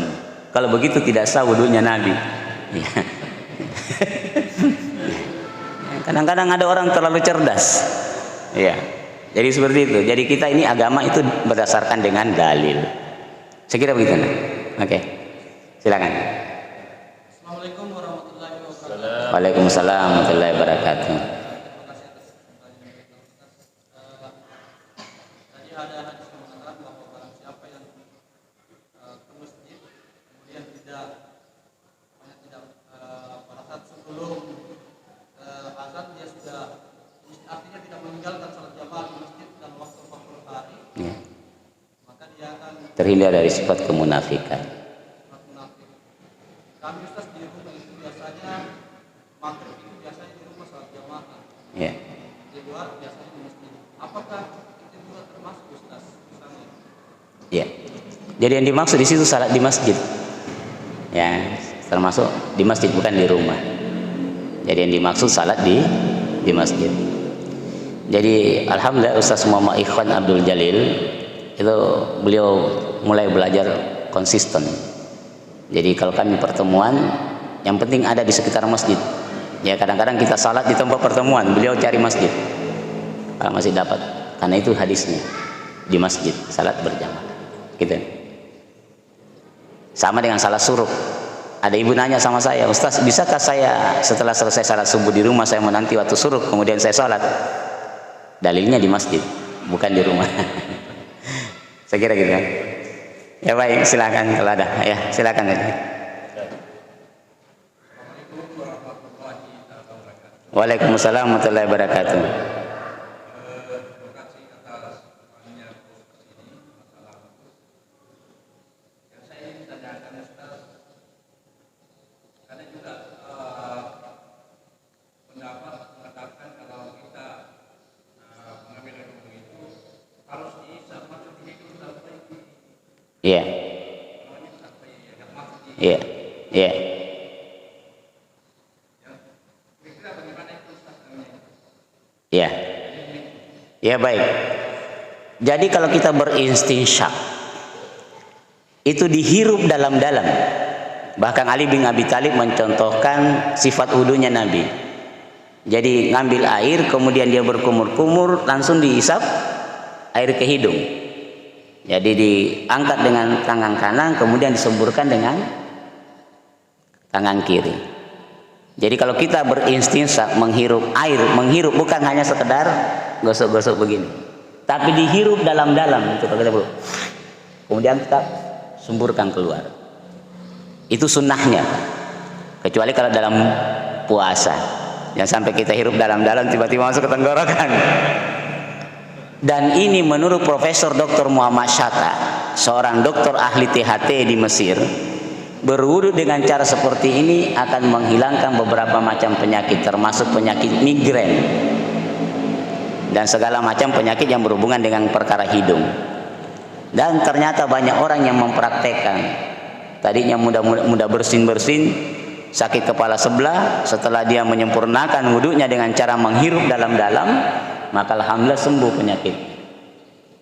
Kalau begitu tidak sah wudunya Nabi. Kadang-kadang ada orang terlalu cerdas. Ya. Jadi seperti itu. Jadi kita ini agama itu berdasarkan dengan dalil. Saya kira begitu. Oke. Silakan. Assalamualaikum warahmatullahi wabarakatuh. Waalaikumsalam warahmatullahi wabarakatuh. Tadi ada hadis yang mengatakan bahwa barang siapa yang ke masjid kemudian tidak pada saat sebelum azan dia sudah, artinya tidak meninggalkan salat jamaah di masjid dalam waktu 40 hari, Ya. maka dia akan Terhindar dari sifat kemunafikan. munafik. Kami Ustaz di rumah itu biasanya maghrib itu biasanya di rumah salat jamaah, Ya. di luar biasanya di masjid. Apakah itu juga termasuk Ustaz misalnya? Ya. Jadi yang dimaksud di situ salat di masjid. Ya, termasuk di masjid, bukan di rumah. Jadi yang dimaksud salat di masjid. Jadi alhamdulillah Ustaz Muhammad Ikhwan Abdul Jalil itu beliau mulai belajar konsisten. Jadi kalau kami pertemuan, yang penting ada di sekitar masjid. Ya, kadang-kadang kita salat di tempat pertemuan, beliau cari masjid. Kalau masih dapat, karena itu hadisnya di masjid salat berjamaah. Gitu. Sama dengan salat suruh. Ada ibu nanya sama saya, Ustaz, bisakah saya setelah selesai salat subuh di rumah saya menanti waktu suruh kemudian saya salat? Dalilnya di masjid, bukan di rumah. Saya kira gitu kan. Ya baik, silakan kalau ada. Ya, silakan. Waalaikumsalam warahmatullahi wabarakatuh. Iya. Iya. Iya. Iya. Ya baik. Jadi kalau kita beristinsyak itu dihirup dalam-dalam. Bahkan Ali bin Abi Thalib mencontohkan sifat wudunya Nabi. Jadi ngambil air kemudian dia berkumur-kumur langsung dihisap air ke hidung. Jadi diangkat dengan tangan kanan kemudian disemburkan dengan tangan kiri. Jadi kalau kita beristinsyak menghirup air, menghirup bukan hanya sekedar gosok-gosok begini, tapi dihirup dalam-dalam itu kita bro. Kemudian kita semburkan keluar. Itu sunnahnya. Kecuali kalau dalam puasa, jangan sampai kita hirup dalam-dalam tiba-tiba masuk ke tenggorokan. Dan ini menurut Profesor Dr. Muhammad Shatta, seorang dokter ahli THT di Mesir, berwudu dengan cara seperti ini akan menghilangkan beberapa macam penyakit, termasuk penyakit migrain dan segala macam penyakit yang berhubungan dengan perkara hidung. Dan ternyata banyak orang yang mempraktekkan. Tadinya mudah bersin-bersin, sakit kepala sebelah, setelah dia menyempurnakan wudunya dengan cara menghirup dalam-dalam, maka alhamdulillah sembuh penyakit.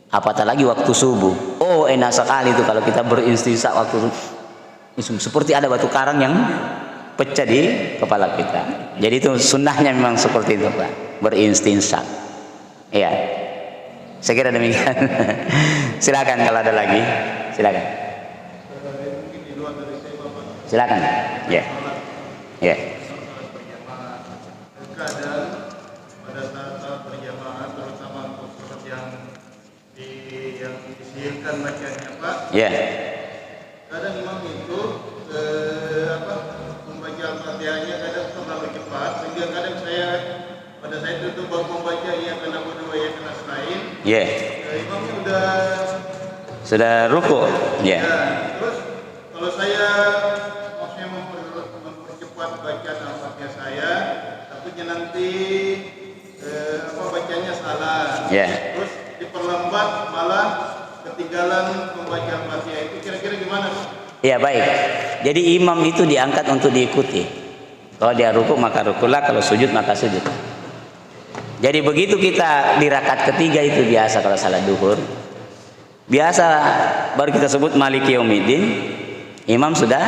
Apatah lagi waktu subuh. Oh, enak sekali itu kalau kita beristinsaq waktu seperti ada batu karang yang pecah di kepala kita. Jadi itu sunnahnya memang seperti itu, Pak, beristinsaq. Iya, saya kira demikian. Silakan kalau ada lagi, silakan. Silakan. Ya. Ya. Kadang pada saat berjamaah, terutama untuk sholat yang disihirkan bacanya, Pak. Ya. Kadang imam itu membaca Al-Fatihahnya kadang terlalu cepat, sehingga kadang pada saat itu baru membaca ia kena berdua ia kena selain. Ya. Imamnya sudah ruku. Ya. Terus kalau saya maksudnya mempercepat bacaan Al-Fatihah saya, takutnya nanti bacanya salah. Ya. Terus diperlambat malah ketinggalan membaca Al-Fatihah, itu kira-kira gimana, Pak? Ya, baik. Jadi imam itu diangkat untuk diikuti. Kalau dia ruku maka rukulah, kalau sujud maka sujud. Jadi begitu kita di rakaat ketiga itu biasa kalau salat duhur, biasa baru kita sebut Maliki Yaumiddin, imam sudah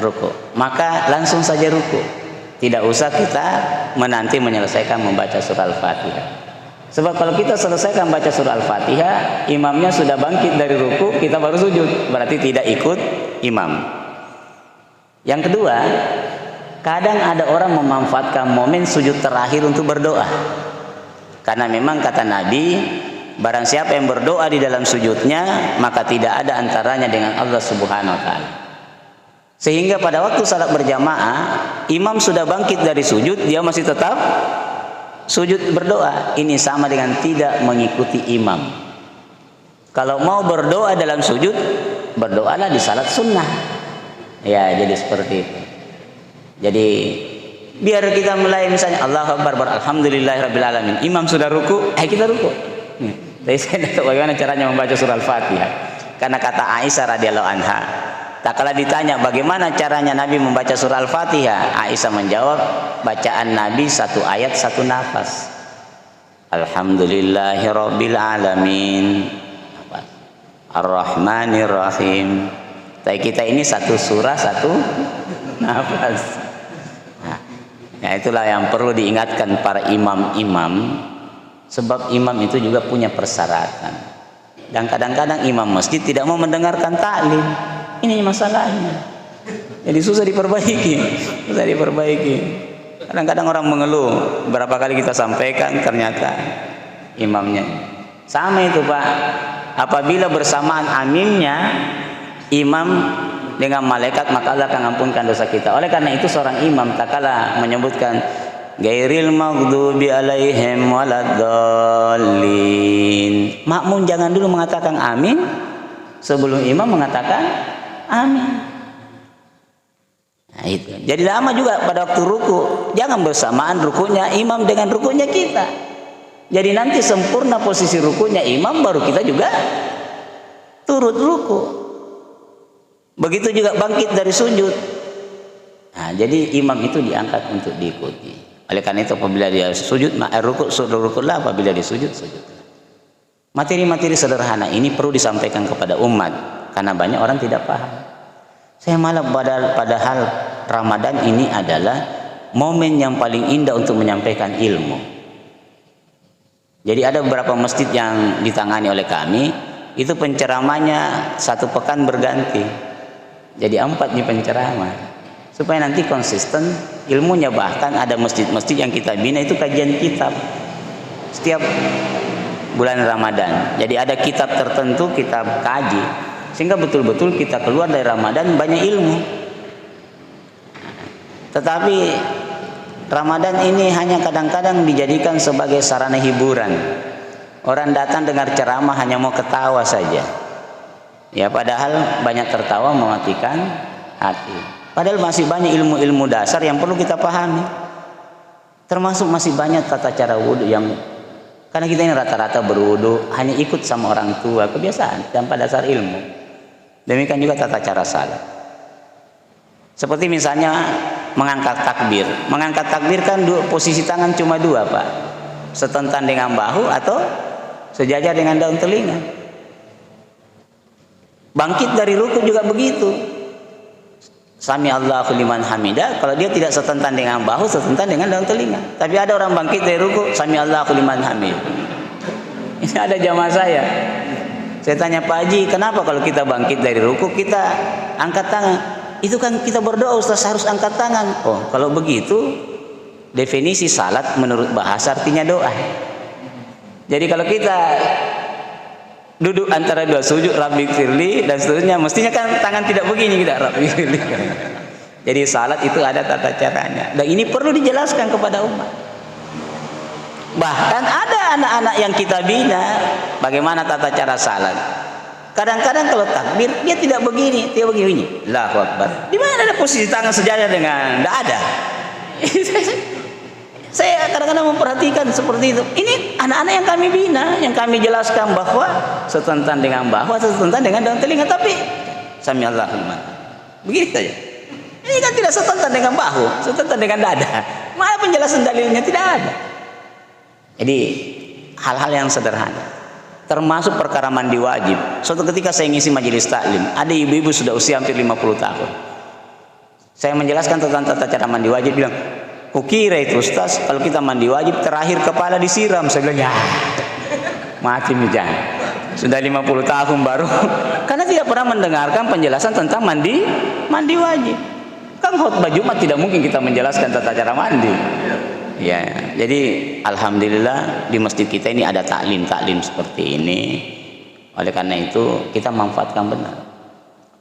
ruku, maka langsung saja ruku. Tidak usah kita menanti menyelesaikan membaca surah Al-Fatihah. Sebab kalau kita selesaikan baca surah Al-Fatihah, imamnya sudah bangkit dari ruku, kita baru sujud, berarti tidak ikut imam. Yang kedua, kadang ada orang memanfaatkan momen sujud terakhir untuk berdoa. Karena memang kata Nabi, barang siapa yang berdoa di dalam sujudnya, maka tidak ada antaranya dengan Allah Subhanahu wa taala. Sehingga pada waktu salat berjamaah, imam sudah bangkit dari sujud, dia masih tetap sujud berdoa. Ini sama dengan tidak mengikuti imam. Kalau mau berdoa dalam sujud, berdoalah di salat sunnah. Ya, jadi seperti itu. Jadi biar kita mulai misalnya Allahu Akbar, alhamdulillahirabbil alamin. Imam sudah ruku, kita ruku. Tapi saya tidak tahu bagaimana caranya membaca surah Al-Fatihah. Karena kata Aisyah radhiyallahu anha, tak kala ditanya bagaimana caranya Nabi membaca surah Al-Fatihah, Aisyah menjawab, bacaan Nabi satu ayat satu nafas. Alhamdulillahirabbil alamin, Ar-Rahmanir Rahim. Tapi kita ini satu surah satu nafas. Nah, itulah yang perlu diingatkan para imam-imam, sebab imam itu juga punya persyaratan. Dan kadang-kadang imam masjid tidak mau mendengarkan taklim. Ini masalahnya. Jadi susah diperbaiki. Kadang-kadang orang mengeluh, berapa kali kita sampaikan ternyata imamnya. Sama itu, Pak. Apabila bersamaan aminnya imam dengan malaikat, maka Allah akan ampunkan dosa kita. Oleh karena itu seorang imam tak kalah menyebutkan ghairil maghdubi alaihim waladdallin. Makmum jangan dulu mengatakan amin sebelum imam mengatakan amin. Nah, itu. Jadi lama juga pada waktu ruku, jangan bersamaan rukunya imam dengan rukunya kita. Jadi nanti sempurna posisi rukunya imam, baru kita juga turut ruku. Begitu juga bangkit dari sujud. Nah, jadi imam itu diangkat untuk diikuti. Oleh karena itu apabila dia sujud, rukulah, apabila dia sujud. Materi-materi sederhana ini perlu disampaikan kepada umat, karena banyak orang tidak paham. Saya malah padahal Ramadan ini adalah momen yang paling indah untuk menyampaikan ilmu. Jadi ada beberapa masjid yang ditangani oleh kami, itu penceramahnya satu pekan berganti. Jadi 4 nih penceramah, supaya nanti konsisten ilmunya. Bahkan ada masjid-masjid yang kita bina itu kajian kitab setiap bulan Ramadan. Jadi ada kitab tertentu kita kaji, sehingga betul-betul kita keluar dari Ramadan banyak ilmu. Tetapi Ramadan ini hanya kadang-kadang dijadikan sebagai sarana hiburan. Orang datang dengar ceramah hanya mau ketawa saja. Ya, padahal banyak tertawa mematikan hati. Padahal masih banyak ilmu-ilmu dasar yang perlu kita pahami. Termasuk masih banyak tata cara wudhu yang, karena kita ini rata-rata berwudhu hanya ikut sama orang tua, kebiasaan tanpa dasar ilmu. Demikian juga tata cara salat. Seperti misalnya mengangkat takbir. Mengangkat takbir kan posisi tangan cuma dua, Pak. Setentan dengan bahu atau sejajar dengan daun telinga. Bangkit dari rukuk juga begitu. Sami Allahu liman hamidah, kalau dia tidak setentan dengan bahu, setentan dengan daun telinga. Tapi ada orang bangkit dari rukuk, Sami Allahu liman hamidah. Ini ada jamaah saya. Saya tanya Pak Haji, kenapa kalau kita bangkit dari rukuk kita angkat tangan? Itu kan kita berdoa, Ustaz, harus angkat tangan. Oh, kalau begitu definisi salat menurut bahasa artinya doa. Jadi kalau kita duduk antara dua sujud, Rabbi firli dan seterusnya, mestinya kan tangan tidak begini, kita Rabbi firli. Jadi salat itu ada tata caranya, dan ini perlu dijelaskan kepada umat. Bahkan ada anak-anak yang kita bina bagaimana tata cara salat. Kadang-kadang kalau takbir dia tidak begini, dia begini. Allahu Akbar. Di mana ada posisi tangan sejajar dengan? Tidak ada. Saya kadang-kadang memperhatikan seperti itu. Ini anak-anak yang kami bina, yang kami jelaskan bahwa setentan dengan bahu, setentan dengan daun telinga, tapi sami Allahu liman. Begini saja. Ini kan tidak setentan dengan bahu, setentan dengan dada. Mana penjelasan dalilnya? Tidak ada. Jadi hal-hal yang sederhana. Termasuk perkara mandi wajib. Suatu ketika saya ngisi majelis taklim, ada ibu-ibu sudah usia hampir 50 tahun. Saya menjelaskan tentang tata cara mandi wajib, bilang, kukira itu Ustaz, kalau kita mandi wajib terakhir kepala disiram. Saya bilang, ya mati nih jangan. Sudah 50 tahun baru. Karena tidak pernah mendengarkan penjelasan tentang mandi wajib. Kan khutbah Jumat tidak mungkin kita menjelaskan tata cara mandi. Ya, jadi alhamdulillah di masjid kita ini ada taklim seperti ini. Oleh karena itu kita manfaatkan benar.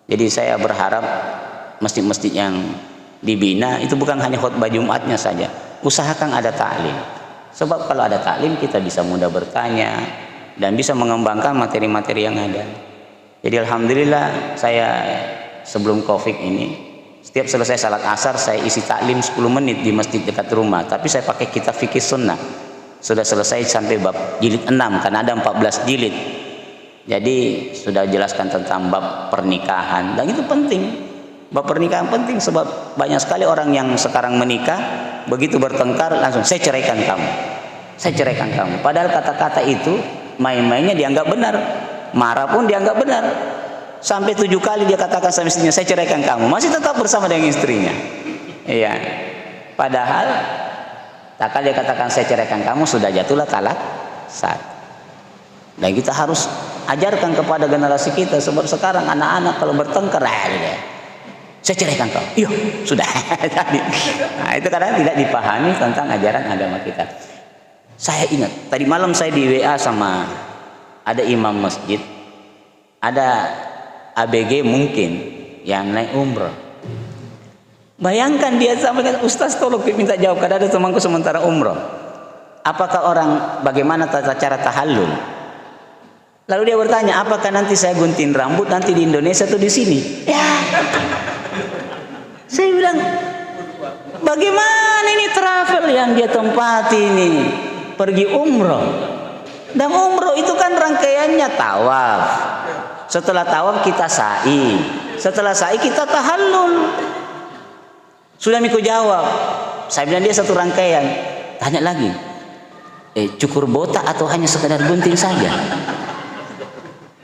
Jadi saya berharap masjid-masjid yang dibina itu bukan hanya khutbah Jumatnya saja, usahakan ada taklim. Sebab kalau ada taklim kita bisa mudah bertanya dan bisa mengembangkan materi-materi yang ada. Jadi alhamdulillah saya sebelum Covid ini setiap selesai salat asar saya isi taklim 10 menit di masjid dekat rumah, tapi saya pakai kitab fikih sunnah. Sudah selesai sampai bab jilid 6 karena ada 14 jilid. Jadi sudah jelaskan tentang bab pernikahan, dan itu penting. Bab pernikahan penting sebab banyak sekali orang yang sekarang menikah begitu bertengkar langsung saya ceraikan kamu. Saya ceraikan kamu. Padahal kata-kata itu main-mainnya dianggap benar, marah pun dianggap benar. Sampai 7 kali dia katakan sama istrinya, saya ceraikan kamu, masih tetap bersama dengan istrinya. Iya. Padahal tak kali dia katakan saya ceraikan kamu, sudah jatuhlah talak sat. Dan kita harus ajarkan kepada generasi kita, sebab sekarang anak-anak kalau bertengkar, saya ceraikan kamu, iya sudah. Nah, itu kadang tidak dipahami tentang ajaran agama kita. Saya ingat tadi malam saya di WA sama ada imam masjid, ada ABG mungkin yang naik umroh. Bayangkan dia sampaikan, Ustaz tolong minta jawab, karena ada temanku sementara umroh. Apakah orang bagaimana tata cara tahallul? Lalu dia bertanya, apakah nanti saya gunting rambut nanti di Indonesia atau di sini? Ya. Saya bilang, bagaimana ini travel yang dia tempati ini? Pergi umroh. Dan umroh itu kan rangkaiannya tawaf. Setelah tawaf kita sa'i, setelah sa'i kita tahallul. Sudah miku jawab. Saya bilang dia satu rangkaian. Tanya lagi, cukur botak atau hanya sekedar gunting saja?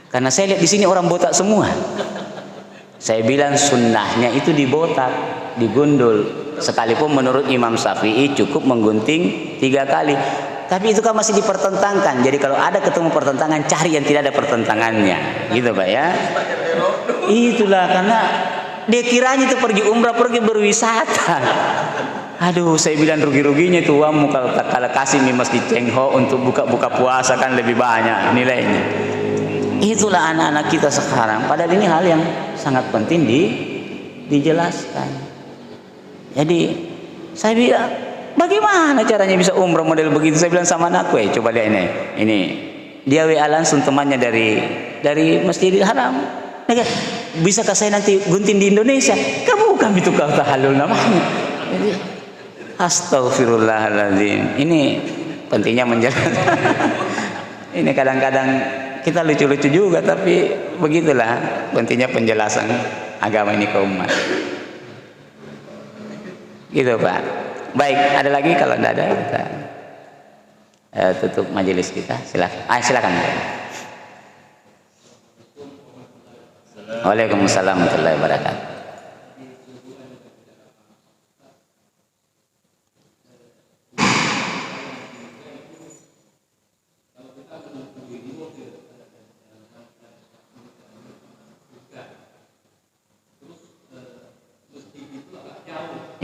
Karena saya lihat di sini orang botak semua. Saya bilang sunnahnya itu dibotak, digundul. Sekalipun menurut Imam Syafi'i cukup menggunting 3 kali. Tapi itu kan masih dipertentangkan. Jadi kalau ada ketemu pertentangan, cari yang tidak ada pertentangannya, gitu Pak ya. Itulah karena dia kiranya itu pergi umrah, pergi berwisata. Aduh, saya bilang rugi-ruginya itu uangmu kalau kasih di Masjid Cengho untuk buka-buka puasa kan lebih banyak nilainya. Itulah anak-anak kita sekarang. Padahal ini hal yang sangat penting dijelaskan. Jadi saya bilang, bagaimana caranya bisa umroh model begitu? Saya bilang sama anakku, coba lihat ini dia WA langsung temannya dari Masjidil Haram. Bisakah saya nanti gunting di Indonesia? Kamu bukan itu kau tahallul namanya. Jadi, astagfirullahaladzim. Ini pentingnya menjelaskan. Ini kadang-kadang kita lucu-lucu juga, tapi begitulah pentingnya penjelasan agama ini ke umat. Gitu Pak. Baik, ada lagi? Kalau tidak ada kita tutup majelis kita. Silakan. Waalaikumsalam warahmatullahi wabarakatuh.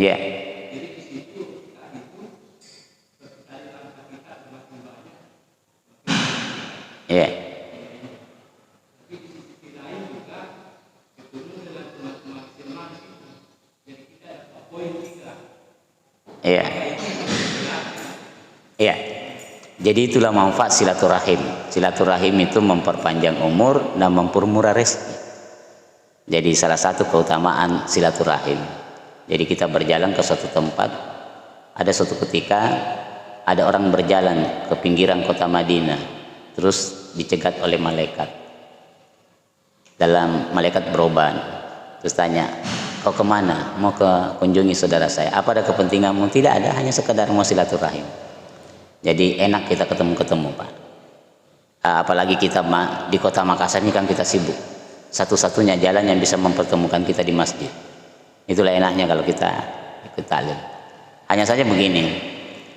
Ya. Ya. Iya. Iya. Jadi itulah manfaat silaturahim. Silaturahim itu memperpanjang umur dan mempermurah rezeki. Jadi salah satu keutamaan silaturahim. Jadi kita berjalan ke suatu tempat, ada suatu ketika ada orang berjalan ke pinggiran kota Madinah, terus dicegat oleh malaikat. Dalam malaikat beroban, terus tanya, kau kemana? Mau ke kunjungi saudara saya. Apa ada kepentinganmu? Tidak ada, hanya sekedar mau silaturahim. Jadi enak kita ketemu-ketemu Pak. Apalagi kita di kota Makassar ini kan kita sibuk. Satu-satunya jalan yang bisa mempertemukan kita di masjid. Itulah enaknya kalau kita ikut taklim. Hanya saja begini,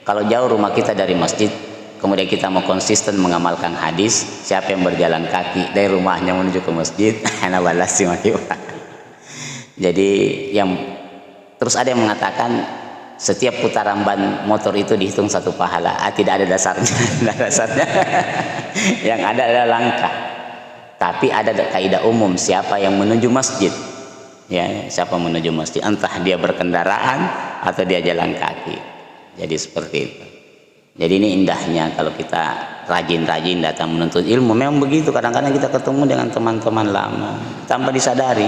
kalau jauh rumah kita dari masjid, kemudian kita mau konsisten mengamalkan hadis, siapa yang berjalan kaki dari rumahnya menuju ke masjid, ana balas sih Pak. Jadi terus ada yang mengatakan setiap putaran ban motor itu dihitung satu pahala. Tidak ada dasarnya, tidak ada dasarnya. Yang ada adalah langkah. Tapi ada kaidah umum, siapa yang menuju masjid, ya, siapa menuju masjid, entah dia berkendaraan atau dia jalan kaki. Jadi seperti itu. Jadi ini indahnya kalau kita rajin-rajin datang menuntut ilmu. Memang begitu, kadang-kadang kita ketemu dengan teman-teman lama tanpa disadari.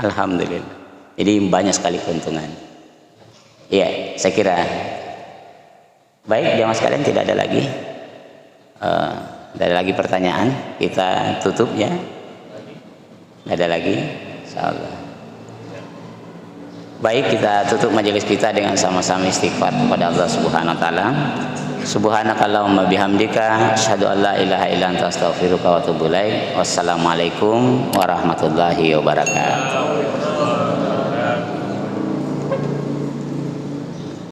Alhamdulillah. Jadi banyak sekali keuntungan. Iya, saya kira baik jamaah sekalian, tidak ada lagi. Tidak ada lagi pertanyaan, kita tutup ya. Tidak ada lagi, insyaallah. Baik, kita tutup majelis kita dengan sama-sama istighfar kepada Allah Subhanahu wa taala. Subhanakallahumma bihamdika asyhadu an la ilaha illa anta astaghfiruka wa atubu ilaik. Wassalamualaikum warahmatullahi wabarakatuh.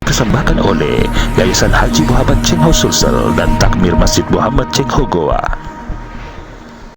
Dipersembahkan oleh Yayasan Haji Muhammad Cengho Sulsel dan Takmir Masjid Muhammad Cengho Goa.